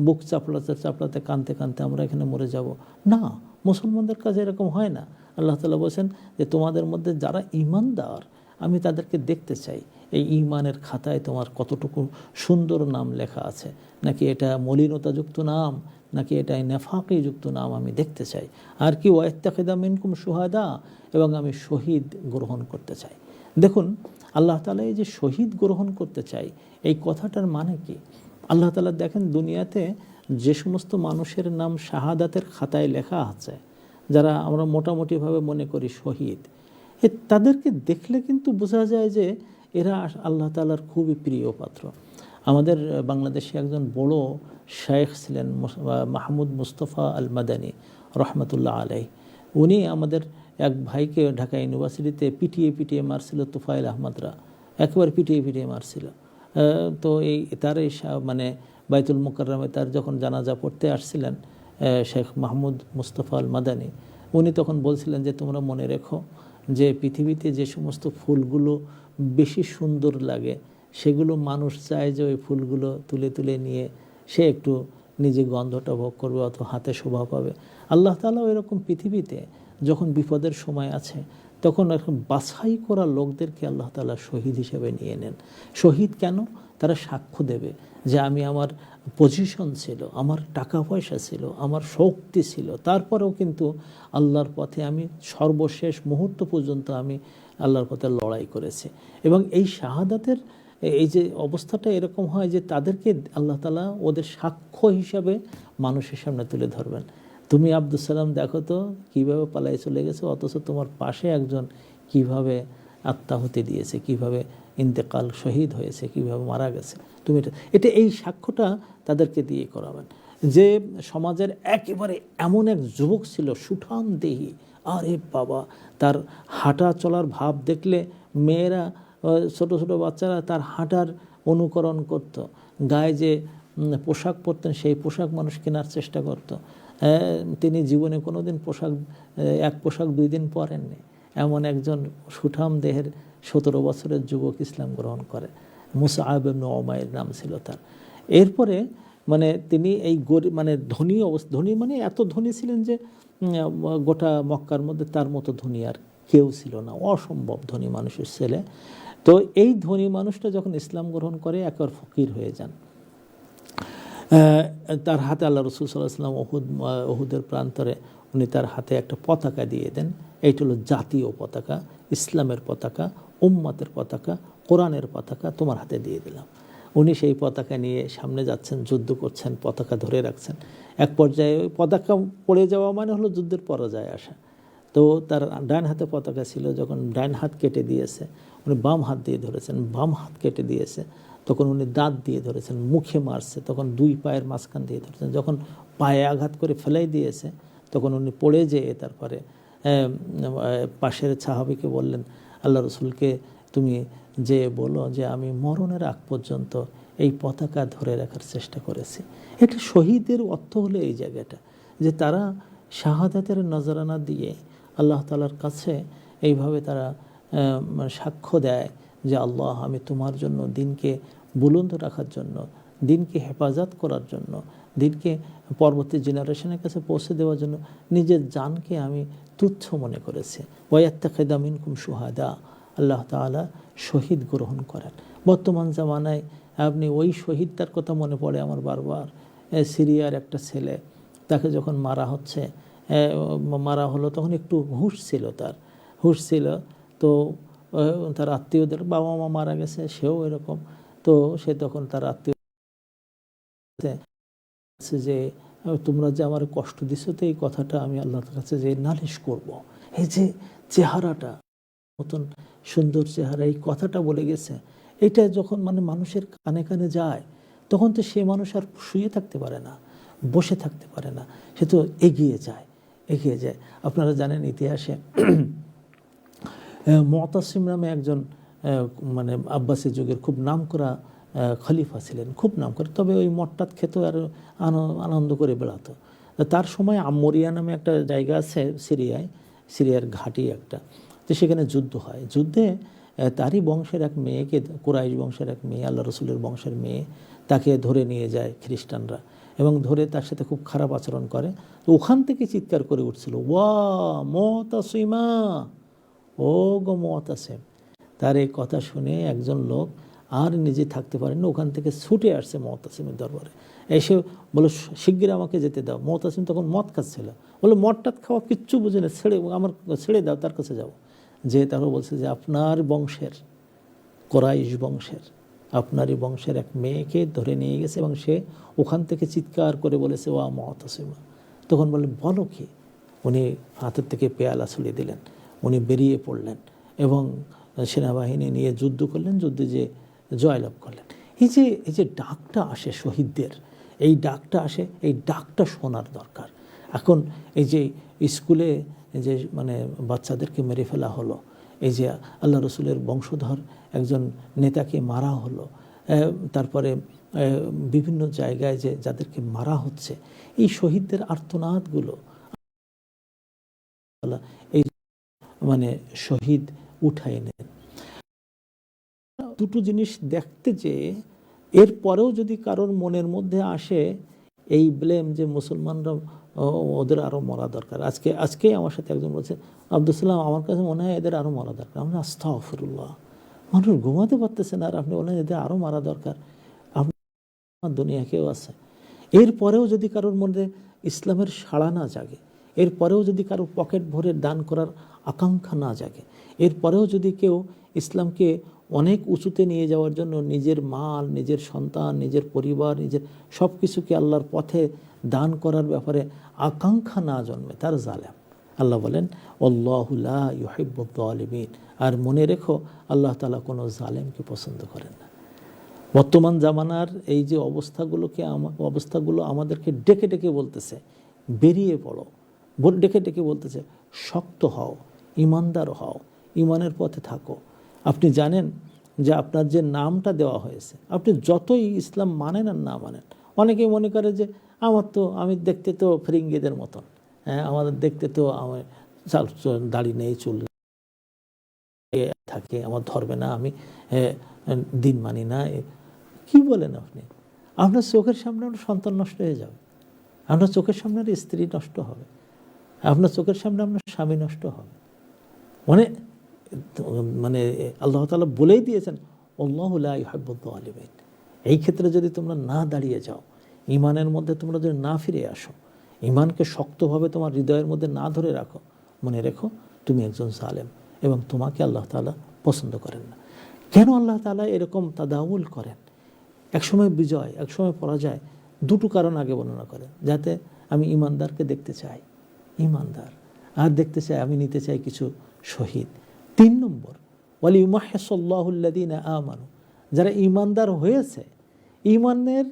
বুক চাপড়াতে চাপড়াতে কাঁদতে কাঁদতে আমরা এখানে মরে যাব? না, মুসলমানদের কাছে এরকম হয় না। আল্লাহ তাআলা বলছেন যে তোমাদের মধ্যে যারা ঈমানদার আমি তাদেরকে দেখতে চাই, এই ঈমানের খাতায় তোমার কতটুকু সুন্দর নাম লেখা আছে, নাকি এটা মলিনতাযুক্ত নাম, নাকি এটা নেফাকিযুক্ত নাম, আমি দেখতে চাই। আর কি ওয়াইত্তাখিযা মিনকুম শুহাদা, এবং আমি শহীদ গ্রহণ করতে চাই। দেখুন আল্লাহ তাআলা এই যে শহীদ গ্রহণ করতে চাই, এই কথাটার মানে কি? আল্লাহ তাআলা দেখেন দুনিয়াতে যে সমস্ত মানুষের নাম শাহাদাতের খাতায় লেখা আছে, যারা আমরা মোটামুটিভাবে মনে করি শহীদ, তাদেরকে দেখলে কিন্তু বোঝা যায় যে এরা আল্লাহ তাআলার খুবই প্রিয় পাত্র। আমাদের বাংলাদেশে একজন বড় শায়েখ ছিলেন মাহমুদ মুস্তফা আল মাদানী রহমতুল্লাহ আলাইহি। উনি আমাদের এক ভাইকে ঢাকা ইউনিভার্সিটিতে পিটিয়ে পিটিয়ে মারছিল তুফাইল আহমদরা, একেবারে পিটিয়ে পিটিয়ে মারছিল। তো তার এই মানে বাইতুল মুকাররমে তার যখন জানাজা পড়তে আসছিলেন শেখ মাহমুদ মুস্তফা আল মাদানী, উনি তখন বলছিলেন যে তোমরা মনে রেখো যে পৃথিবীতে যে সমস্ত ফুলগুলো বেশি সুন্দর লাগে সেগুলো মানুষ চায় যে ওই ফুলগুলো তুলে তুলে নিয়ে সে একটু নিজে গন্ধটা ভোগ করবে অথবা হাতে শোভা পাবে। আল্লাহ তাআলা এরকম পৃথিবীতে যখন বিপদের সময় আছে তখন এখন বাছাই করা লোকদেরকে আল্লাহ তাআলা শহীদ হিসেবে নিয়ে নেন। শহীদ কেন? তারা সাক্ষ্য দেবে যে আমি, আমার পজিশন ছিল, আমার টাকা পয়সা ছিল, আমার শক্তি ছিল, তারপরেও কিন্তু আল্লাহর পথে আমি সর্বশেষ মুহূর্ত পর্যন্ত আমি আল্লাহর পথে লড়াই করেছি। এবং এই শাহাদাতের এই যে অবস্থাটা এরকম হয় যে তাদেরকে আল্লাহ তাআলা ওদের সাক্ষ্য হিসাবে মানুষের সামনে তুলে ধরবেন। তুমি আব্দুস সালাম দেখো তো কীভাবে পালাই চলে গেছে, অথচ তোমার পাশে একজন কিভাবে আত্মাহুতি দিয়েছে, কিভাবে ইন্তেকাল শহীদ হয়েছে, কিভাবে মারা গেছে, তুমি এটা এই সাক্ষ্যটা তাদেরকে দিয়ে করাবেন। যে সমাজের একেবারে এমন এক যুবক ছিল সুঠাম দেহী, আরে বাবা, তার হাঁটা চলার ভাব দেখলে মেয়েরা, ছোট ছোট বাচ্চারা তার হাঁটার অনুকরণ করত, গায়ে যে পোশাক পরতেন সেই পোশাক মানুষ কেনার চেষ্টা করত। তিনি জীবনে কোনো দিন এক পোশাক 2 দিন পরেননি, এমন একজন সুঠাম দেহের 17 বছরের যুবক ইসলাম গ্রহণ করে। মুসআব ইবনে উমাইর নাম ছিল তার। এরপরে মানে তিনি এই মানে ধনী মানে এত ধনী ছিলেন যে গোটা মক্কার মধ্যে তার মতো ধনী আর কেউ ছিল না, অসম্ভব ধনী মানুষের ছেলে। তো এই ধনী মানুষটা যখন ইসলাম গ্রহণ করে একেবারে ফকির হয়ে যান। তার হাতে আল্লাহ রাসূল সাল্লাল্লাহু আলাইহি ওয়াসাল্লাম উহুদের প্রান্তরে উনি তার হাতে একটা পতাকা দিয়ে দেন। এইটা হলো জাতীয় পতাকা, ইসলামের পতাকা, উম্মতের পতাকা, কোরআনের পতাকা তোমার হাতে দিয়ে দিলাম। উনি সেই পতাকা নিয়ে সামনে যাচ্ছেন, যুদ্ধ করছেন, পতাকা ধরে রাখছেন। এক পর্যায়ে ওই পতাকা পড়ে যাওয়া মানে হলো যুদ্ধের পরাজয় আসা। তো তার ডান হাতে পতাকা ছিল, যখন ডান হাত কেটে দিয়েছে উনি বাম হাত দিয়ে ধরেছেন, বাম হাত কেটে দিয়েছে তখন উনি দাঁত দিয়ে ধরেছেন, মুখে মারছে তখন 2 পায়ের মাঝখান দিয়ে ধরেছেন, যখন পায়ে আঘাত করে ফেলাই দিয়েছে তখন উনি পড়ে যেয়ে তারপরে পাশের সাহাবীকে বললেন, আল্লাহ রসুলকে তুমি যে বলো যে আমি মরণের আগ পর্যন্ত এই পতাকা ধরে রাখার চেষ্টা করেছি। এটা শহীদের অর্থ হলো এই জায়গাটা, যে তারা শাহাদাতের নজরানা দিয়ে আল্লাহ তাআলার কাছে এইভাবে তারা সাক্ষ্য দেয় যে আল্লাহ, আমি তোমার জন্য দিনকে বুলন্দ রাখার জন্য, দিনকে হেফাজত করার জন্য, দিনকে পরবর্তী জেনারেশনের কাছে পৌঁছে দেওয়ার জন্য নিজের জানকে আমি তুচ্ছ মনে করেছি। ওয়াত্তাখিযা মিনকুম শুহাদা, আল্লাহ তাআলা শহীদ গ্রহণ করেন। বর্তমান জামানায় আপনি ওই শহীদটার কথা মনে পড়ে আমার বারবার। সিরিয়ার একটা ছেলে, তাকে যখন মারা হলো তখন একটু হুঁশ ছিল, তার হুঁশ ছিল। তো তার আত্মীয়দের বাবা মা মারা গেছে, সেও এরকম। তো সে তখন তার আত্মীয় যে তোমরা যে আমার কষ্ট দিছো, তো এই কথাটা আমি আল্লাহর কাছে যে নালিশ করব। এই যে চেহারাটা, মতন সুন্দর চেহারা, এই কথাটা বলে গেছে, এটা যখন মানুষের কানে কানে যায়, তখন তো সে মানুষ আর শুয়ে থাকতে পারে না, বসে থাকতে পারে না, সে তো এগিয়ে যায়। আপনারা জানেন ইতিহাসে মুতাসিম নামে একজন আব্বাসী যুগের খুব নামকরা খলিফা ছিলেন, খুব নাম করে। তবে ওই মট্টাত খেত আর আনন্দ করে বেড়াতো। তার সময় আম্মরিয়া নামে একটা জায়গা আছে সিরিয়ার ঘাঁটি একটা। তো সেখানে যুদ্ধ হয়। যুদ্ধে তারই বংশের এক মেয়েকে, কুরাইশ বংশের এক মেয়ে, আল্লাহ রসুলের বংশের মেয়ে, তাকে ধরে নিয়ে যায় খ্রিস্টানরা এবং ধরে তার সাথে খুব খারাপ আচরণ করে। তো ওখান থেকে চিৎকার করে উঠছিল, ওয়া মুতাসিমা, ও গো মুতাসিম। তার এই কথা শুনে একজন লোক আর নিজে থাকতে পারেন, ওখান থেকে ছুটে আসছে মুতাসিমের দরবারে, এসে বলে শিগগির আমাকে যেতে দাও। মুতাসিম তখন মদ খাচ্ছিল, বলে মদটাত খাওয়া কিচ্ছু বুঝে না, ছেড়ে দাও, তার কাছে যাও। যে তারও বলছে যে আপনার বংশের, কুরাইশ বংশের, আপনারই বংশের এক মেয়েকে ধরে নিয়ে গেছে এবং সে ওখান থেকে চিৎকার করে বলেছে ওয়া মুতাসিমা। তখন বলে বলো কি? উনি হাতের থেকে পেয়ালা ছুড়ে দিলেন, উনি বেরিয়ে পড়লেন এবং সেনাবাহিনী নিয়ে যুদ্ধ করলেন, যুদ্ধে যে জয়লাভ করলেন। এই যে ডাকটা আসে শহীদদের, এই ডাকটা আসে, এই ডাকটা শোনার দরকার। এখন এই যে স্কুলে যে বাচ্চাদেরকে মেরে ফেলা হলো, এই যে আল্লাহ রসুলের বংশধর একজন নেতাকে মারা হলো, তারপরে বিভিন্ন জায়গায় যে যাদেরকে মারা হচ্ছে, এই শহীদদের আর্তনাদগুলো এই শহীদ উঠায় নেন। দুটো জিনিস দেখতে, যে এর পরেও যদি কারোর মনের মধ্যে আসে এই ব্লেম যে মুসলমানরা ওদের আরও মরা দরকার। আজকেই আমার সাথে একজন বলছে, আব্দুল সালাম, আমার কাছে মনে হয় এদের আরও মারা দরকার। আমরা আস্তাগফিরুল্লাহ, মানুষ ঘুমাতে পারতেছে না আর আপনি বলেন এদের আরও মারা দরকার। আপনার দুনিয়াকেও আছে। এরপরেও যদি কারোর মধ্যে ইসলামের সাড়া না জাগে, এরপরেও যদি কারো পকেট ভরে দান করার আকাঙ্ক্ষা না জাগে, এরপরেও যদি কেউ ইসলামকে অনেক উঁচুতে নিয়ে যাওয়ার জন্য নিজের মাল, নিজের সন্তান, নিজের পরিবার, নিজের সব কিছুকে আল্লাহর পথে দান করার ব্যাপারে আকাঙ্ক্ষা না জন্মে, তার জালেম। আল্লাহ বলেন আল্লাহু লা ইউহিব্বুয যালিমিন। আর মনে রেখো, আল্লাহ তাআলা কোনো জালেমকে পছন্দ করেন না। বর্তমান জামানার এই যে অবস্থাগুলো আমাদেরকে ডেকে ডেকে বলতেছে বেরিয়ে পড়ো, ডেকে ডেকে বলতেছে শক্ত হও, ইমানদার হও, ইমানের পথে থাকো। আপনি জানেন যে আপনার যে নামটা দেওয়া হয়েছে, আপনি যতই ইসলাম মানেন আর না মানেন, অনেকেই মনে করে যে আমি দেখতে তো ফিরিঙ্গিদের মতন, আমাদের দেখতে তো আমার দাড়ি নেই, চুল থাকে, আমার ধরবে না, আমি দিন মানি না। কি বলেন আপনি? আপনার চোখের সামনে আপনার সন্তান নষ্ট হয়ে যাবে, আপনার চোখের সামনে আপনার স্ত্রী নষ্ট হবে, আপনার চোখের সামনে আপনার স্বামী নষ্ট হবে। আল্লাহ তাআলা বলেই দিয়েছেন আল্লাহু লা ইউহিব্বুয যালিমিন। এই ক্ষেত্রে যদি তোমরা না দাঁড়িয়ে যাও, ইমানের মধ্যে তোমরা যদি না ফিরে আসো, ইমানকে শক্তভাবে তোমার হৃদয়ের মধ্যে না ধরে রাখো, মনে রেখো তুমি একজন জালেম এবং তোমাকে আল্লাহ তাআলা পছন্দ করেন না। কেন আল্লাহ তাআলা এরকম তাদাউল করেন? একসময় বিজয়, একসময় পরাজয়, দুটো কারণ আগে বর্ণনা করেন। যাতে আমি ইমানদারকে দেখতে চাই, ইমানদার, আর দেখতে চাই, আমি নিতে চাই কিছু শহীদ। 3 নম্বর, ওয়ালিইউমাহহিসাল্লাহুল্লাযীনা আমানু, যারা ইমানদার হয়েছে, ইমানের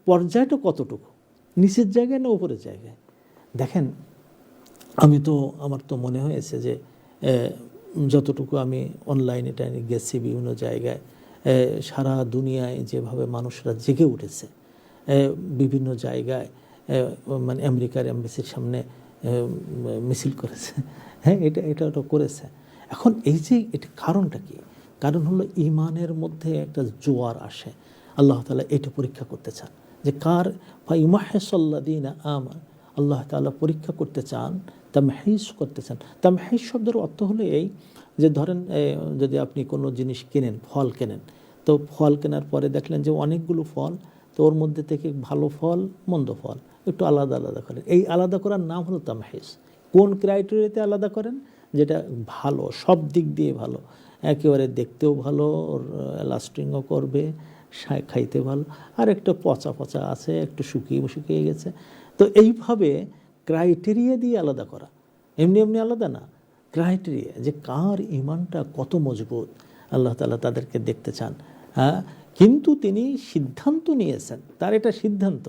পর্যায়টা কতটুকু, নিচের জায়গায় না উপরের জায়গায়? দেখেন, আমার তো মনে হয়েছে যে যতটুকু আমি অনলাইনে গেছি বিভিন্ন জায়গায়, সারা দুনিয়ায় যেভাবে মানুষরা জেগে উঠেছে, বিভিন্ন জায়গায় মানে আমেরিকার এমবেসির সামনে মিছিল করেছে, হ্যাঁ এটা করেছে। এখন এই যে এটা কারণটা কি? কারণ হলো ইমানের মধ্যে একটা জোয়ার আসে। আল্লাহ তাআলা এটা পরীক্ষা করতে চান যে কার ফাইমাহিসাল্লাযীনা আমানু, আল্লাহ তাআলা পরীক্ষা করতে চান, তামহিস করতে চান। তামহিস শব্দের অর্থ হলো এই যে ধরেন যদি আপনি কোনো জিনিস কেনেন, ফল কেনেন, তো ফল কেনার পরে দেখলেন যে অনেকগুলো ফল, তো ওর মধ্যে থেকে ভালো ফল মন্দ ফল একটু আলাদা আলাদা করেন। এই আলাদা করার নাম হলো তামহিস। কোন ক্রাইটেরিয়াতে আলাদা করেন? যেটা ভালো, সব দিক দিয়ে ভালো, একেবারে দেখতেও ভালো, লাস্টিংও করবে, খাইতে ভালো, আর একটু পচা পচা আছে, একটু শুকিয়ে গেছে। তো এইভাবে ক্রাইটেরিয়া দিয়ে আলাদা করা, এমনি এমনি আলাদা না, ক্রাইটেরিয়া যে কার ইমানটা কত মজবুত, আল্লাহ তাআলা তাদেরকে দেখতে চান। হ্যাঁ, কিন্তু তিনি সিদ্ধান্ত নিয়েছেন, তার এটা সিদ্ধান্ত।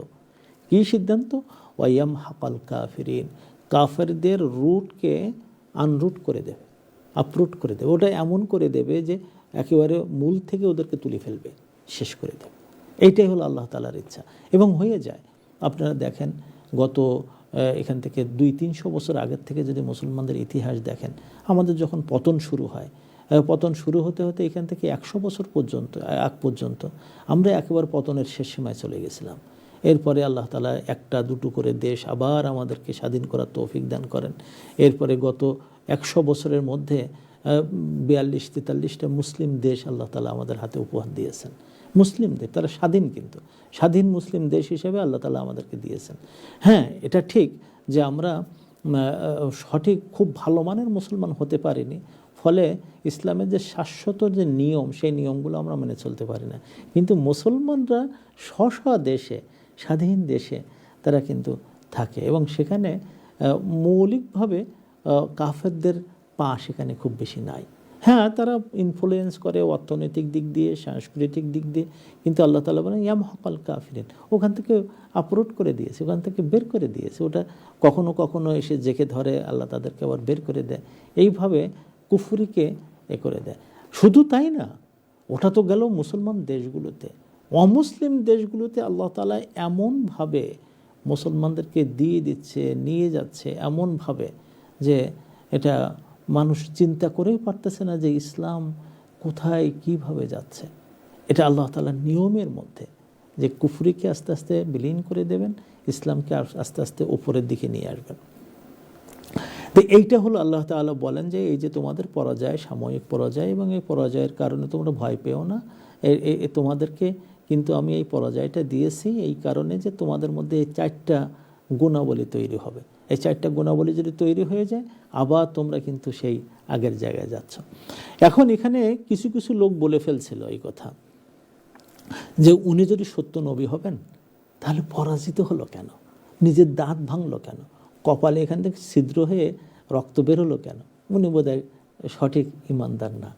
কি সিদ্ধান্ত? ওয়াইয়াম হাকাল কাফিরিন, কাফেরদের রুটকে আনরুট করে দেবে, আপরুট করে দেবে। ওটা এমন করে দেবে যে একেবারে মূল থেকে ওদেরকে তুলে ফেলবে, শেষ করে দেবে। এইটাই হলো আল্লাহ তাআলার ইচ্ছা, এবং হয়ে যায়। আপনারা দেখেন গত এখান থেকে 200-300 বছর আগের থেকে যদি মুসলমানদের ইতিহাস দেখেন, আমাদের যখন পতন শুরু হয়, পতন শুরু হতে হতে এখান থেকে 100 বছর আগ পর্যন্ত আমরা একেবারে পতনের শেষ সীমায় চলে গেছিলাম। এরপরে আল্লাহ তাআলা একটা দুটো করে দেশ আবার আমাদেরকে স্বাধীন করার তৌফিক দান করেন। এরপরে গত 100 বছরের মধ্যে 42-43টা মুসলিম দেশ আল্লাহ তাআলা আমাদের হাতে উপহার দিয়েছেন। মুসলিম দেশ, তারা স্বাধীন, কিন্তু স্বাধীন মুসলিম দেশ হিসেবে আল্লাহ তাআলা আমাদেরকে দিয়েছেন। হ্যাঁ, এটা ঠিক যে আমরা সঠিক খুব ভালো মানের মুসলমান হতে পারিনি, ফলে ইসলামের যে শাশ্বত যে নিয়ম, সেই নিয়মগুলো আমরা মেনে চলতে পারি না। কিন্তু মুসলমানরা স্ব দেশে, স্বাধীন দেশে তারা কিন্তু থাকে, এবং সেখানে মৌলিকভাবে কাফেরদের পা সেখানে খুব বেশি নাই। হ্যাঁ, তারা ইনফ্লুয়েন্স করে অর্থনৈতিক দিক দিয়ে, সাংস্কৃতিক দিক দিয়ে, কিন্তু আল্লাহ তাআলা বলেন ইয়াম হকাল কাফিরিন, ওখান থেকে আপরোড করে দিয়েছে, ওখান থেকে বের করে দিয়েছে। ওটা কখনো কখনো এসে জেকে ধরে, আল্লাহ তাদেরকে আবার বের করে দেয়। এইভাবে কুফরিকে করে দেয়। শুধু তাই না, ওটা তো গেল মুসলমান দেশগুলোতে, অমুসলিম দেশগুলোতে আল্লাহ তাআলা এমনভাবে মুসলমানদেরকে দিয়ে দিচ্ছে, নিয়ে যাচ্ছে এমনভাবে যে এটা মানুষ চিন্তা করেই পারতেছে না যে ইসলাম কোথায় কিভাবে যাচ্ছে। এটা আল্লাহ তাআলার নিয়মের মধ্যে যে কুফরিকে আস্তে আস্তে বিলীন করে দেবেন, ইসলামকে আস্তে আস্তে উপরের দিকে নিয়ে আসবেন। তো এইটা হলো আল্লাহ তাআলা বলেন যে এই যে তোমাদের পরাজয়, সাময়িক পরাজয়, এবং এই পরাজয়ের কারণে তোমরা ভয় পেও না। তোমাদেরকে কিন্তু আমি এই পরাজয়টা দিয়েছি এই কারণে যে তোমাদের মধ্যে এই 4টা গুণাবলী তৈরি হবে। এই 4টা গুণাবলী যদি তৈরি হয়ে যায়, আবার তোমরা কিন্তু সেই আগের জায়গায় যাচ্ছ। এখন এখানে কিছু কিছু লোক বলে ফেলছিল এই কথা যে উনি যদি সত্য নবী হবেন, তাহলে পরাজিত হলো কেন, নিজের দাঁত ভাঙলো কেন, কপালে এখান থেকে ছিদ্র হয়ে রক্ত বেরোলো কেন, উনি বোধহয় সঠিক ইমানদার না।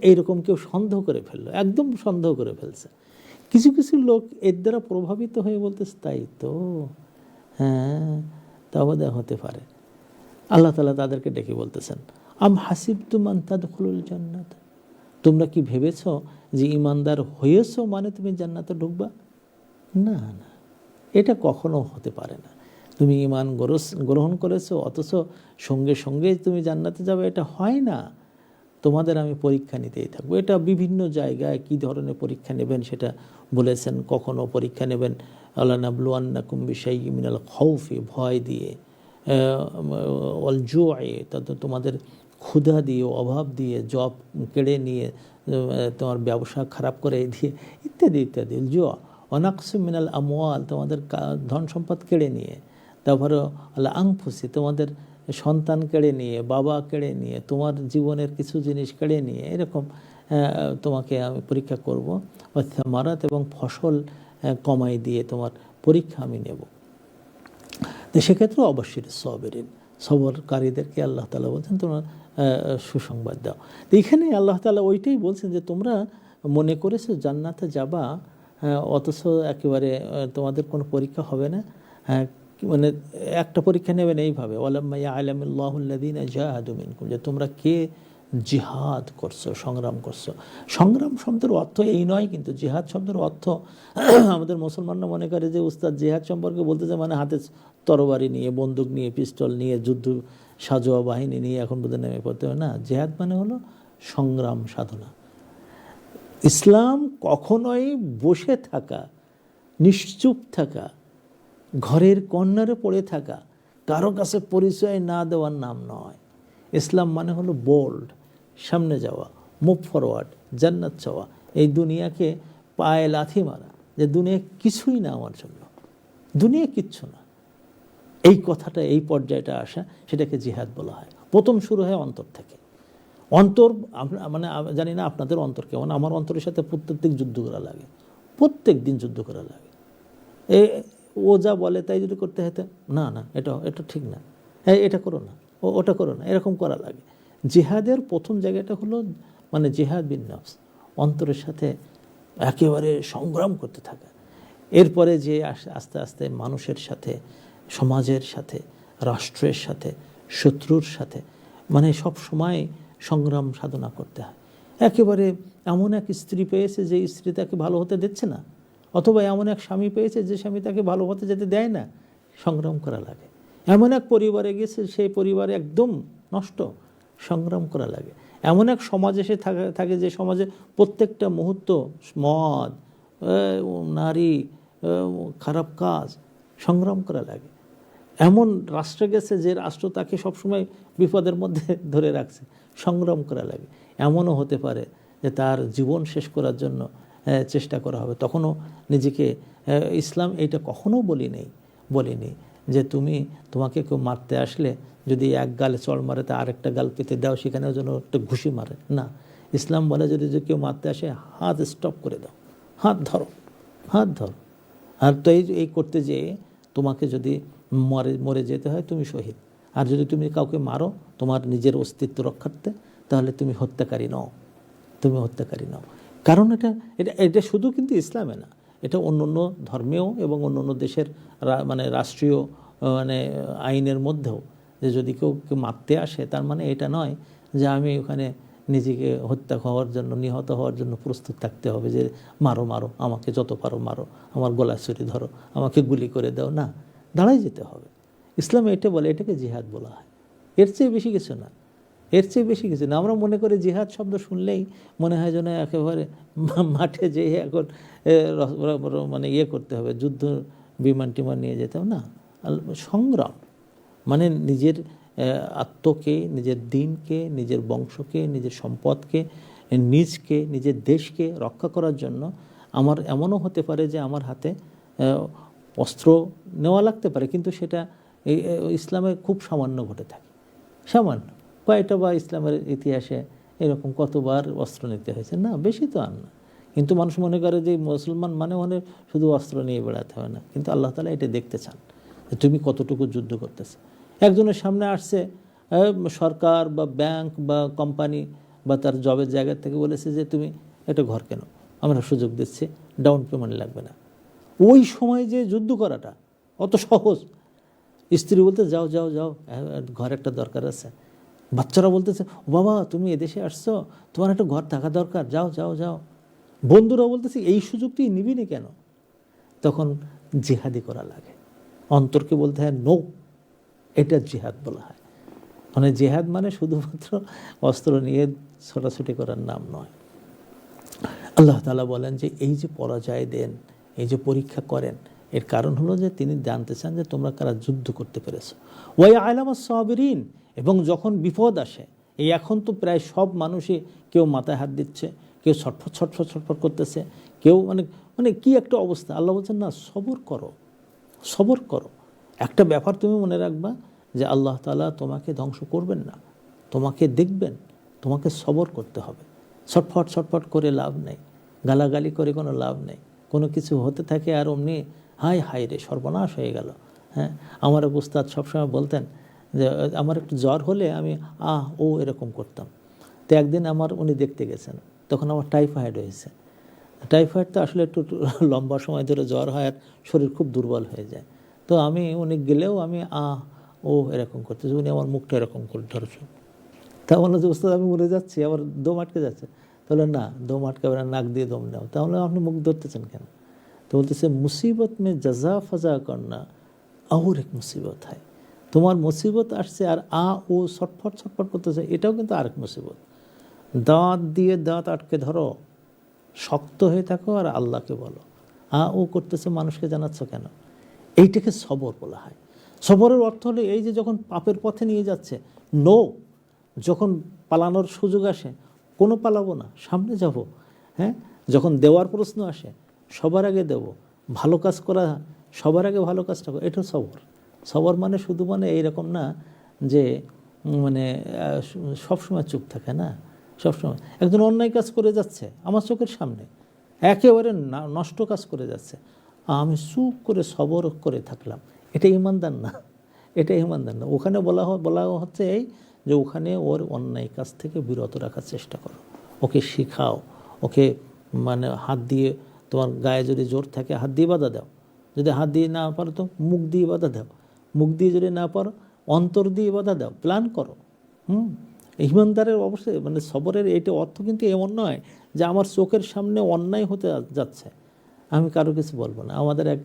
এইরকম কেউ সন্দেহ করে ফেললো, একদম সন্দেহ করে ফেলছে। কিছু কিছু লোক এর দ্বারা প্রভাবিত হয়ে বলতেছে তাই তো, হ্যাঁ তা বোধহয় হতে পারে। আল্লাহ তাআলা তাদেরকে ডেকে বলতেছেন আম হাসিবতুম আন তাদখুলুল জান্নাত, তোমরা কি ভেবেছ যে ইমানদার হয়েছো মানে তুমি জান্নাতে ঢুকবা? না না, এটা কখনো হতে পারে না। তুমি ঈমান গ্রহণ করেছো অথচ সঙ্গে সঙ্গে তুমি জান্নাতে যাবে, এটা হয় না। তোমাদের আমি পরীক্ষা নিতেই থাকবো। এটা বিভিন্ন জায়গায় কি ধরনের পরীক্ষা নেবেন সেটা বলেছেন। কখনো পরীক্ষা নেবেন আলা নাবলুয়ান্নাকুম বিশাইইম মিনাল খাউফি, ভয় দিয়ে, ওয়াল জুই, তাতে তোমাদের ক্ষুধা দিয়ে, অভাব দিয়ে, জব কেড়ে নিয়ে, তোমার ব্যবসা খারাপ করে দিয়ে, ইত্যাদি ইত্যাদি। জুয়া ওয়ানাকসিম মিনাল আমওয়াল, তোমাদের ধন সম্পদ কেড়ে নিয়ে, তারপরে আল্লাহ আনফুসি, তোমাদের সন্তান কেড়ে নিয়ে, বাবা কেড়ে নিয়ে, তোমার জীবনের কিছু জিনিস কেড়ে নিয়ে, এরকম তোমাকে আমি পরীক্ষা করব। মারাত, এবং ফসল কমাই দিয়ে তোমার পরীক্ষা আমি নেব। তো সেক্ষেত্রে অবশ্যই সবেরিন, সবরকারীদেরকে আল্লাহ তাআলা বলছেন তোমরা সুসংবাদ দাও। তো এখানে আল্লাহ তাআলা ওইটাই বলছেন যে তোমরা মনে করেছো জান্নাতে যাবা, অথচ একেবারে তোমাদের কোনো পরীক্ষা হবে না। মানে একটা পরীক্ষা নেবেন এইভাবে, ওয়ালাম্মা ইয়ালামিল্লাহুল্লাযীনা জাহাদু মিনকুম, যে তোমরা কে জিহাদ করছো, সংগ্রাম করছো। সংগ্রাম শব্দের অর্থ এই নয়, কিন্তু জিহাদ শব্দের অর্থ আমাদের মুসলমানরা মনে করে যে উস্তাদ জিহাদ সম্পর্কে বলতেছে মানে হাতে তরবারি নিয়ে, বন্দুক নিয়ে, পিস্তল নিয়ে, যুদ্ধ সাজোয়া বাহিনী নিয়ে এখন বোধহয় নেমে পড়তে হবে না। জিহাদ মানে হলো সংগ্রাম সাধনা। ইসলাম কখনোই বসে থাকা, নিশ্চুপ থাকা, ঘরের কর্নারে পড়ে থাকা, কারো কাছে পরিচয় না দেওয়ার নাম নয়। ইসলাম মানে হলো বোল্ড, সামনে যাওয়া, মুভ ফরওয়ার্ড, জান্নাত চাওয়া, এই দুনিয়াকে পায়ে লাথি মারা, যে দুনিয়া কিছুই না আমার জন্য, দুনিয়া কিচ্ছু না, এই কথাটা, এই পর্যায়টা আসা, সেটাকে জিহাদ বলা হয়। প্রথম শুরু হয় অন্তর থেকে। অন্তর মানে জানি না আপনাদের অন্তর কেমন, আমার অন্তরের সাথে প্রত্যেক যুদ্ধ করা লাগে, প্রত্যেক দিন যুদ্ধ করা লাগে। ও যা বলে তাই যদি করতে হতো, না না এটা ঠিক না, এটা করো না, ওটা করো না, এরকম করা লাগে। জিহাদের প্রথম জায়গাটা হলো মানে জিহাদ বিন নফস, অন্তরের সাথে একেবারে সংগ্রাম করতে থাকা। এরপরে যে আস্তে আস্তে মানুষের সাথে, সমাজের সাথে, রাষ্ট্রের সাথে, শত্রুর সাথে, মানে সব সময় সংগ্রাম সাধনা করতে হয়। একেবারে এমন এক স্ত্রী পেয়েছে যে স্ত্রী তাকে ভালো হতে দিচ্ছে না, অথবা এমন এক স্বামী পেয়েছে যে স্বামী তাকে ভালো হতে যেতে দেয় না, সংগ্রাম করা লাগে। এমন এক পরিবারে গেছে, সেই পরিবার একদম নষ্ট, সংগ্রাম করা লাগে। এমন এক সমাজে সে থাকে যে সমাজে প্রত্যেকটা মুহূর্ত মদ, নারী, খারাপ কাজ, সংগ্রাম করা লাগে। এমন রাষ্ট্রে গেছে যে রাষ্ট্র তাকে সবসময় বিপদের মধ্যে ধরে রাখছে, সংগ্রাম করা লাগে। এমনও হতে পারে যে তার জীবন শেষ করার জন্য চেষ্টা করা হবে, তখনও নিজেকে, ইসলাম এইটা কখনো বলিনি যে তোমাকে কেউ মারতে আসলে যদি এক গালে চড় মারে তা আরেকটা গাল পেতে দাও, সেখানেও যেন একটা ঘুষি মারে না। ইসলাম বলে যদি কেউ মারতে আসে, হাত স্টপ করে দাও, হাত ধরো। আর তো এই করতে যেয়ে তোমাকে যদি মরে যেতে হয়, তুমি শহীদ। আর যদি তুমি কাউকে মারো তোমার নিজের অস্তিত্ব রক্ষার্থে, তাহলে তুমি হত্যাকারী নও। কারণ এটা শুধু কিন্তু ইসলামে না, এটা অন্য অন্য ধর্মেও এবং অন্য অন্য দেশের মানে রাষ্ট্রীয় মানে আইনের মধ্যেও, যে যদি কেউ মারতে আসে, তার মানে এটা নয় যে আমি ওখানে নিজেকে হত্যা হওয়ার জন্য, নিহত হওয়ার জন্য প্রস্তুত থাকতে হবে, যে মারো আমাকে যত পারো মারো, আমার গলা ছুরি ধরো, আমাকে গুলি করে দাও, না, দাঁড়াই যেতে হবে। ইসলামে এটা বলে, এটাকে জিহাদ বলা হয়। এর চেয়ে বেশি কিছু না। আমরা মনে করি জিহাদ শব্দ শুনলেই মনে হয় যেন একেবারে মাঠে যেয়ে এখন মানে করতে হবে, যুদ্ধ বিমান টিমান নিয়ে যেতে হবে, না। সংগ্রাম মানে নিজের আত্মকে, নিজের দিনকে, নিজের বংশকে, নিজের সম্পদকে, নিজকে, নিজের দেশকে রক্ষা করার জন্য আমার এমনও হতে পারে যে আমার হাতে অস্ত্র নেওয়া লাগতে পারে, কিন্তু সেটা ইসলামে খুব সামান্য ঘটে থাকে। সামান্য কয়টা বা ইসলামের ইতিহাসে এরকম কতবার অস্ত্র নিতে হয়েছে, না, বেশি তো আর না। কিন্তু মানুষ মনে করে যে মুসলমান মানে শুধু অস্ত্র নিয়ে বেড়াতে হবে না, কিন্তু আল্লাহ তাআলা এটা দেখতে চান যে তুমি কতটুকু যুদ্ধ করতেছো। একজনের সামনে আসছে সরকার বা ব্যাংক বা কোম্পানি বা তার জবের জায়গা থেকে বলেছে যে তুমি একটা ঘর কেনো, আমরা সুযোগ দিচ্ছি, ডাউন পেমেন্ট লাগবে না। ওই সময় যে যুদ্ধ করাটা অত সহজ। স্ত্রী বলতে যাও ঘর একটা দরকার আছে। বাচ্চারা বলতেছে, বাবা তুমি এদেশে আসছো, তোমার একটা ঘর থাকা দরকার, যাও। বন্ধুরা বলতেছে এই সুযোগ তুই নিবি না কেন? তখন জিহাদি করা লাগে, অন্তরকে বলতে হয় নো, এটা জিহাদ বলা হয়। মানে জিহাদ মানে শুধুমাত্র অস্ত্র নিয়ে ছোটাছুটি করার নাম নয়। আল্লাহ তাআলা বলেন যে এই যে পরাজয় দেন, এই যে পরীক্ষা করেন, এর কারণ হলো যে তিনি জানতে চান যে তোমরা কারা যুদ্ধ করতে পেরেছো। ওয়াইয়ালামাস সাবিরিন, এবং যখন বিপদ আসে, এই এখন তো প্রায় সব মানুষই কেউ মাথায় হাত দিচ্ছে, কেউ ছটফট করতেছে, কেউ মানে কি একটা অবস্থা। আল্লাহ বলছেন না, সবর করো। একটা ব্যাপার তুমি মনে রাখবা যে আল্লাহ তাআলা তোমাকে ধ্বংস করবেন না, তোমাকে দেখবেন, তোমাকে সবর করতে হবে। ছটফট করে লাভ নেই, গালাগালি করে কোনো লাভ নেই। কোনো কিছু হতে থাকে আর অমনি হায় রে সর্বনাশ হয়ে গেল। হ্যাঁ, আমার এক উস্তাদ সবসময় বলতেন যে আমার একটু জ্বর হলে আমি এরকম করতাম। তো একদিন উনি দেখতে গেছেন, তখন আমার টাইফয়েড হয়েছে। টাইফয়েড তো আসলে একটু লম্বা সময় ধরে জ্বর হয় আর শরীর খুব দুর্বল হয়ে যায়। তো উনি গেলেও আমি এরকম করতেছি, উনি আমার মুখটা এরকম করে ধরেছেন, তা বললো যে উস্তাদ আমি মরে যাচ্ছি, আবার দম আটকে যাচ্ছে। তাহলে না, দম আটকাবে না, নাক দিয়ে দম নেও। তাহলে আপনি মুখ ধরতেছেন কেন? তো বলতেছে মুসিবত মে জাজা ফাজা করনা আর এক মুসিবত হয়। তোমার মুসিবত আসছে আর ও ছটফট ছটফট করতেছে, এটাও কিন্তু আরেক মুসিবত। দাঁত দিয়ে দাঁত আটকে ধরো, শক্ত হয়ে থাকো আর আল্লাহকে বলো। ও করতেছে, মানুষকে জানাচ্ছ কেন? এইটাকে সবর বলা হয়। সবরের অর্থ হলো এই যে যখন পাপের পথে নিয়ে যাচ্ছে, নো, যখন পালানোর সুযোগ আসে, কোনো পালাবো না, সামনে যাব। হ্যাঁ, যখন দেওয়ার প্রশ্ন আসে, সবার আগে দেব। ভালো কাজ করা, সবার আগে ভালো কাজটা করো, এটা সবর। সবর মানে শুধু মানে এইরকম না যে মানে সবসময় চুপ থাকে না। সবসময় একজন অন্যায় কাজ করে যাচ্ছে আমার চোখের সামনে, একেবারে নষ্ট কাজ করে যাচ্ছে, আমি চুপ করে সবর করে থাকলাম, এটা ইমানদার না, এটা ইমানদার না। ওখানে বলা হচ্ছে এই যে ওখানে ওর অন্যায় কাজ থেকে বিরত রাখার চেষ্টা করো, ওকে শিখাও, ওকে মানে হাত দিয়ে, তোমার গায়ে যদি জোর থাকে হাত দিয়ে বাধা দাও, যদি হাত দিয়ে না পারো তো মুখ দিয়ে বাধা দাও, মুখ দিয়ে যদি না পারো অন্তর দিয়ে বাধা দাও, প্ল্যান করো। ইমানদারের অবশ্যই মানে সবরের এইটা অর্থ কিন্তু এমন নয় যে আমার চোখের সামনে অন্যায় হতে যাচ্ছে আমি কারো কিছু বলবো না। আমাদের এক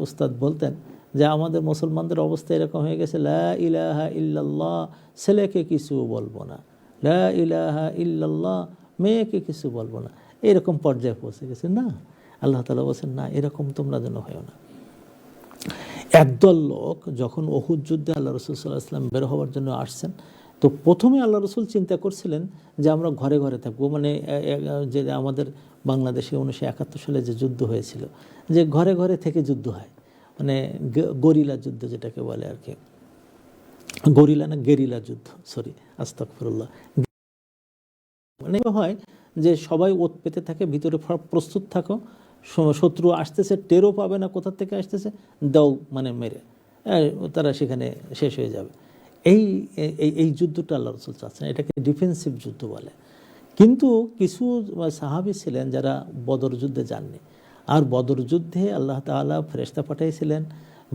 উস্তাদ বলতেন যে আমাদের মুসলমানদের অবস্থা এরকম হয়ে গেছে, লা ইলাহা ইল্লাল্লাহ, ছেলেকে কিছু বলবো না, লা ইলাহা ইল্লাল্লাহ, মেয়েকে কিছু বলবো না, এরকম পর্যায়ে পৌঁছে গেছে। না, আল্লাহ তাআলা বলছেন না, এরকম তোমরা যেন হয়ো না। একদল লোক যখন উহুদ যুদ্ধে আল্লাহ রাসূল সাল্লাল্লাহু আলাইহি ওয়াসাল্লাম বের হওয়ার জন্য আসছেন, তো প্রথমে আল্লাহ রাসূল চিন্তা করছিলেন যে আমরা ঘরে ঘরে থাকবো, মানে যে আমাদের বাংলাদেশে 1971 সালে যে যুদ্ধ হয়েছিল, যে ঘরে ঘরে থেকে যুদ্ধ হয়, মানে গরিলা যুদ্ধ যেটাকে বলে আর কি, গরিলা না গেরিলা যুদ্ধ, সরি আস্তাগফিরুল্লাহ। মানে হয় যে সবাই ওত পেতে থাকে, ভিতরে প্রস্তুত থাকো, শত্রু আসতেছে, টেরও পাবে না কোথা থেকে আসতেছে, দাও মানে মেরে তারা সেখানে শেষ হয়ে যাবে। এই এই যুদ্ধটা আল্লাহ রাসূল চাচ্ছেন, এটাকে ডিফেন্সিভ যুদ্ধ বলে। কিন্তু কিছু সাহাবী ছিলেন যারা বদর যুদ্ধে যাননি, আর বদর যুদ্ধে আল্লাহ তাআলা ফেরেশতা পাঠিয়েছিলেন।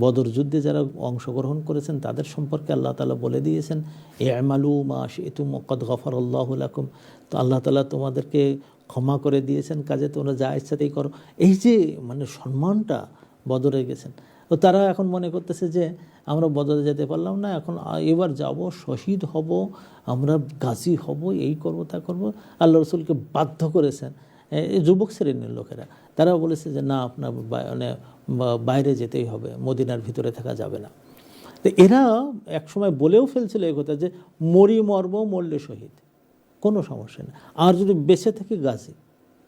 বদর যুদ্ধে যারা অংশগ্রহণ করেছেন তাদের সম্পর্কে আল্লাহ তাআলা বলে দিয়েছেন, ই'মালু মা শি'তুম ক্বাদ গাফারাল্লাহু লাকুম, তো আল্লাহ তাআলা তোমাদেরকে ক্ষমা করে দিয়েছেন, কাজে তোমরা যা ইচ্ছাতেই করো। এই যে মানে সম্মানটা, বদরে গেছেন, তো তারা এখন মনে করতেছে যে আমরা বদরে যেতে পারলাম না, এখন এবার যাব, শহীদ হব, আমরা গাজী হব, এই করব তা করব। আল্লাহ রাসূলকে বাধ্য করেছেন এই যুবক শ্রেণীর লোকেরা, তারা বলেছে যে না, আপনার মানে বাইরে যেতেই হবে, মদিনার ভিতরে থাকা যাবে না। তো এরা একসময় বলেও ফেলছিল এই কথা যে মরব, মরলে শহীদ, কোনো সমস্যা নেই, আর যদি বেঁচে থেকে গাজী,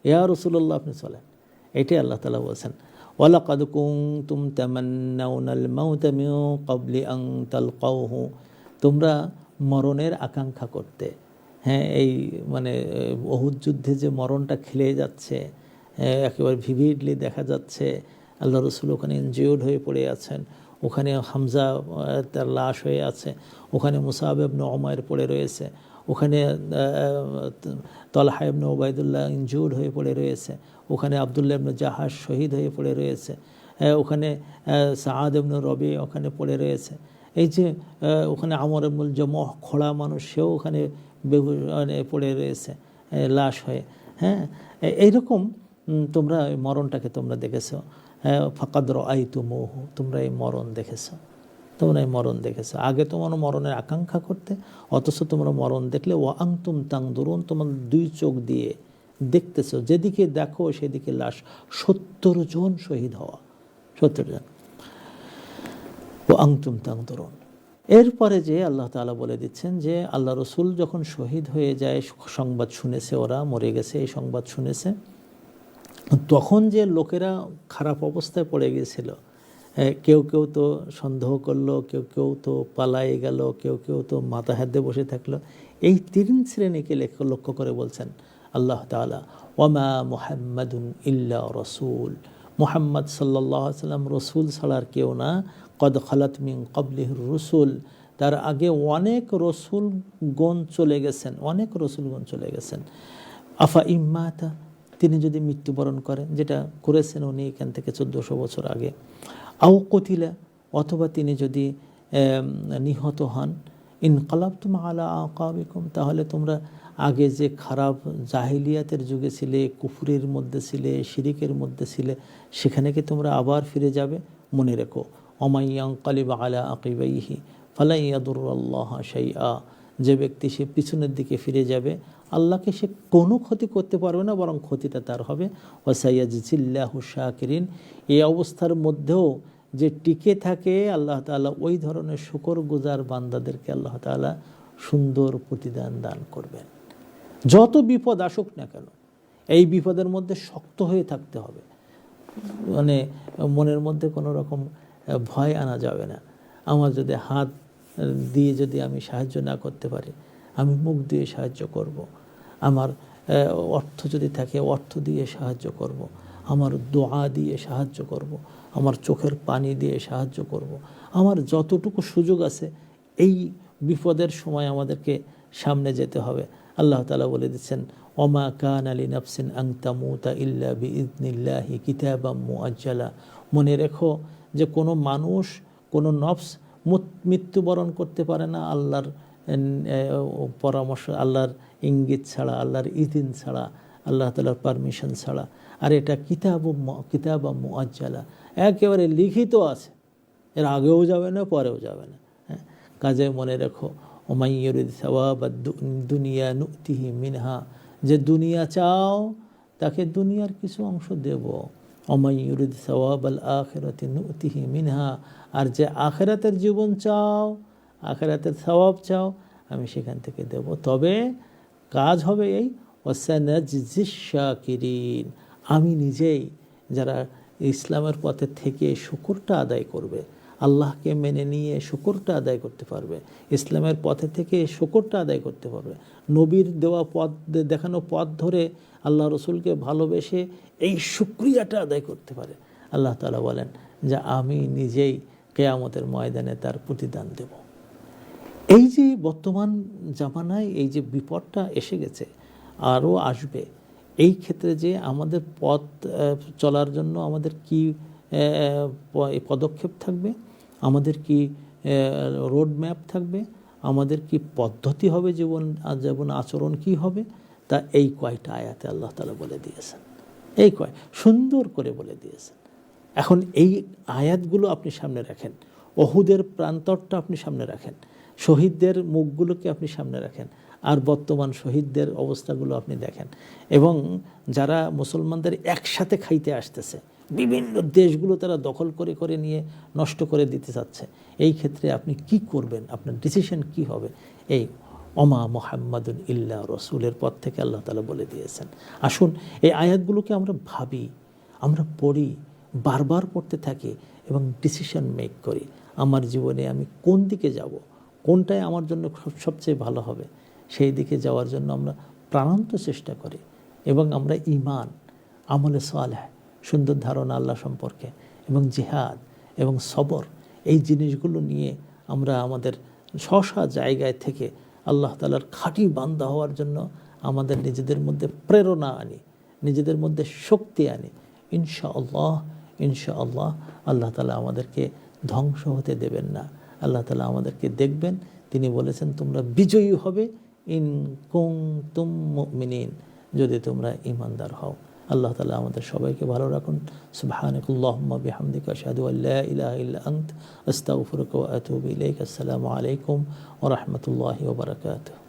ইয়া রাসূলুল্লাহ আপনি চলেন। এটাই আল্লাহ তাআলা বলছেন, ওয়ালাকাদ কুনতুম তামান্নাউনাল মাউতা মিন ক্বাবলি আন তালকাউহু, তোমরা মরণের আকাঙ্ক্ষা করতে। হ্যাঁ, এই মানে উহুদ যুদ্ধে যে মরণটা খেলে যাচ্ছে, একেবারে ভিভিডলি দেখা যাচ্ছে, আল্লাহ রাসূল ওখানে ইনজিউর্ড হয়ে পড়ে আছেন, ওখানে হামজা তার লাশ হয়ে আছে, ওখানে মুসআব ইবনে উমাইর পড়ে রয়েছে, ওখানে তালহা ইবনে উবাইদুল্লাহ ইনজিউর্ড হয়ে পড়ে রয়েছে, ওখানে আব্দুল্লাহ ইবনে জাহাশ শহীদ হয়ে পড়ে রয়েছে, ওখানে সাআদ ইবনে রবি ওখানে পড়ে রয়েছে, এই যে ওখানে আমর ইবনুল জামুহ খোড়া মানুষ, সেও ওখানে পড়ে রয়েছে লাশ হয়ে। হ্যাঁ, এইরকম তোমরা মরণটাকে তোমরা দেখেছো, ফাকাদ রাআইতুমুহু, তোমরা এই মরণ দেখেছো, তোমরা এই মরণ দেখেছো। আগে তোমরা মরণের আকাঙ্ক্ষা করতে, অথচ তোমরা মরণ দেখলে ওয়া আনতুম তানদুরুন, তোমার দুই চোখ দিয়ে দেখতেছো, যেদিকে দেখো সেদিকে লাশ। 70 জন শহীদ হওয়া, 70 জন, ওয়া আনতুম তানদুরুন। এরপরে যে আল্লাহ তাআলা বলে দিচ্ছেন যে আল্লাহ রাসূল যখন শহীদ হয়ে যায়, সংবাদ শুনেছে, ওরা মরে গেছে এই সংবাদ শুনেছে, তখন যে লোকেরা খারাপ অবস্থায় পড়ে গিয়েছিল, কেউ কেউ তো সন্দেহ করলো, কেউ কেউ তো পালায়ে গেল, কেউ কেউ তো মাথা হাত দিয়ে বসে থাকলো। এই 3 শ্রেণীকে লক্ষ্য করে বলছেন আল্লাহ তাআলা, ওয়ামা মুহাম্মাদুন ইল্লা রাসূল, মুহাম্মদ সাল্লাল্লাহু আলাইহি ওয়াসাল্লাম রসুল ছাড়ার কেউ না, কদ খালাত মিন ক্বাবলিহির রুসুল, তার আগে অনেক রসুলগণ চলে গেছেন, অনেক রসুলগণ চলে গেছেন। আফা ইম্মাতা, তিনি যদি মৃত্যুবরণ করেন, যেটা করেছেন উনি এখান থেকে 1400 বছর আগে, আও কতিলা, অথবা তিনি যদি নিহত হন, ইনকালাবতুম আলা আকাবিকুম, তাহলে তোমরা আগে যে খারাপ জাহিলিয়াতের যুগে ছিলে, কুফরের মধ্যে ছিলে, শিরিকের মধ্যে ছিলে, সেখানে কি তোমরা আবার ফিরে যাবে? মনে রেখো, অমাইয়ানকালিব আলা আকিবাইহি ফালাই ইয়াদুরুল্লাহ শাইআ, যে ব্যক্তি সে পিছনের দিকে ফিরে যাবে আল্লাহকে সে কোনো ক্ষতি করতে পারবে না, বরং ক্ষতিটা তার হবে। ওয়াসাইয়াজিল্লাহু শাকিরিন, এই অবস্থার মধ্যেও যে টিকে থাকে আল্লাহ তাআলা ওই ধরনের শুকরগুজার বান্দাদেরকে আল্লাহ তাআলা সুন্দর প্রতিদান দান করবেন। যত বিপদ আসুক না কেন, এই বিপদের মধ্যে শক্ত হয়ে থাকতে হবে, মানে মনের মধ্যে কোনো রকম ভয় আনা যাবে না। আমার যদি হাত দিয়ে যদি আমি সাহায্য না করতে পারি, আমি মুখ দিয়ে সাহায্য করব। আমার অর্থ যদি থাকে অর্থ দিয়ে সাহায্য করব। আমার দোয়া দিয়ে সাহায্য করব। আমার চোখের পানি দিয়ে সাহায্য করব। আমার যতটুকু সুযোগ আছে এই বিপদের সময় আমাদেরকে সামনে যেতে হবে। আল্লাহ তাআলা বলে দিচ্ছেন, ওমা কানা লিনাফসিন আন তামুতা ইল্লা বিইذনিল্লাহি কিতাবাম মুআজ্জালা। মনে রেখো যে কোনো মানুষ, কোনো নফস মৃত্যুবরণ করতে পারে না আল্লাহর পরামর্শ, আল্লাহর ইঙ্গিত ছাড়া, আল্লাহর ইদিন ছাড়া, আল্লাহ তাআলার পারমিশন ছাড়া। আর এটা কিতাবাম মুআজ্জালা, একেবারে লিখিত আছে, এর আগেও যাবে না পরেও যাবে না। হ্যাঁ, কাজে মনে রেখো, ওমাই ইউরিদ সাওয়াবাদ দুনিয়া নুতিহি মিনহা, যে দুনিয়া চাও তাকে দুনিয়ার কিছু অংশ দেব। ওমাই ইউরিদ সাওয়াবাল আখিরাতি নুতিহি মিনহা, আর যে আখিরাতের জীবন চাও, আখিরাতের সওয়াব চাও, আমি সেখান থেকে দেব। তবে কাজ হবে এই, ওয়াসানাজিজ শাকিরিন, আমি নিজেই যারা ইসলামের পথে থেকে শুকরটা আদায় করবে, আল্লাহকে মেনে নিয়ে শুকরটা আদায় করতে পারবে, ইসলামের পথে থেকে শুকরটা আদায় করতে পারবে, নবীর দেওয়া পথ, দেখানো পথ ধরে আল্লাহ রসুলকে ভালোবেসে এই শুকরিয়াটা আদায় করতে পারে, আল্লাহ তাআলা বলেন যে আমি নিজেই কিয়ামতের ময়দানে তার প্রতিদান দেব। এই যে বর্তমান জামানায় এই যে বিপদটা এসে গেছে, আরও আসবে, এই ক্ষেত্রে যে আমাদের পথ চলার জন্য আমাদের কি পদক্ষেপ থাকবে, আমাদের কি রোড ম্যাপ থাকবে, আমাদের কি পদ্ধতি হবে, জীবন আচরণ কি হবে, তা এই কয়টা আয়াতে আল্লাহ তাআলা বলে দিয়েছেন, এই সুন্দর করে বলে দিয়েছেন। এখন এই আয়াতগুলো আপনি সামনে রাখেন, ওহুদের প্রান্তরটা আপনি সামনে রাখেন, শহীদদের মুখগুলোকে আপনি সামনে রাখেন, আর বর্তমান শহীদদের অবস্থাগুলো আপনি দেখেন, এবং যারা মুসলমানদের একসাথে খাইতে আসতেছে, বিভিন্ন দেশগুলো তারা দখল করে করে নিয়ে নষ্ট করে দিতে চাচ্ছে, এই ক্ষেত্রে আপনি কি করবেন, আপনার ডিসিশন কি হবে, এই ওমা মুহাম্মাদুন ইল্লা রসুলের পথ থেকে আল্লাহ তাআলা বলে দিয়েছেন। আসুন এই আয়াতগুলোকে আমরা ভাবি, আমরা পড়ি, বারবার পড়তে থাকি এবং ডিসিশন মেক করি, আমার জীবনে আমি কোন দিকে যাব, কোনটাই আমার জন্য সবচেয়ে ভালো হবে, সেই দিকে যাওয়ার জন্য আমরা প্রাণান্ত চেষ্টা করি, এবং আমরা ঈমান, আমলে সালেহ, সুন্দর ধারণা আল্লাহ সম্পর্কে, এবং জিহাদ এবং সবর, এই জিনিসগুলো নিয়ে আমরা আমাদের স্ব জায়গায় থেকে আল্লাহ তাআলার খাঁটি বান্দা হওয়ার জন্য আমাদের নিজেদের মধ্যে প্রেরণা আনি, নিজেদের মধ্যে শক্তি আনি। ইনশাআল্লাহ ইনশাআল্লাহ আল্লাহ তাআলা আমাদেরকে ধ্বংস হতে দেবেন না। আল্লাহ তাআলা আমাদেরকে দেখবেন, তিনি বলেছেন তোমরা বিজয়ী হবে ইন কুনতুম মুমিনিন, যদি তোমরা ঈমানদার হও। আল্লাহ তাআলা আমাদের সবাইকে ভালো রাখুন। সুবহানাকাল্লাহুম্মা বিহামদিকা আশহাদু আল্লা ইলাহা ইল্লা আনত আস্তাগফিরুকা ওয়া আতুবু ইলাইক। আসসালামু আলাইকুম ওয়া রাহমাতুল্লাহি ওয়া বারাকাতুহু।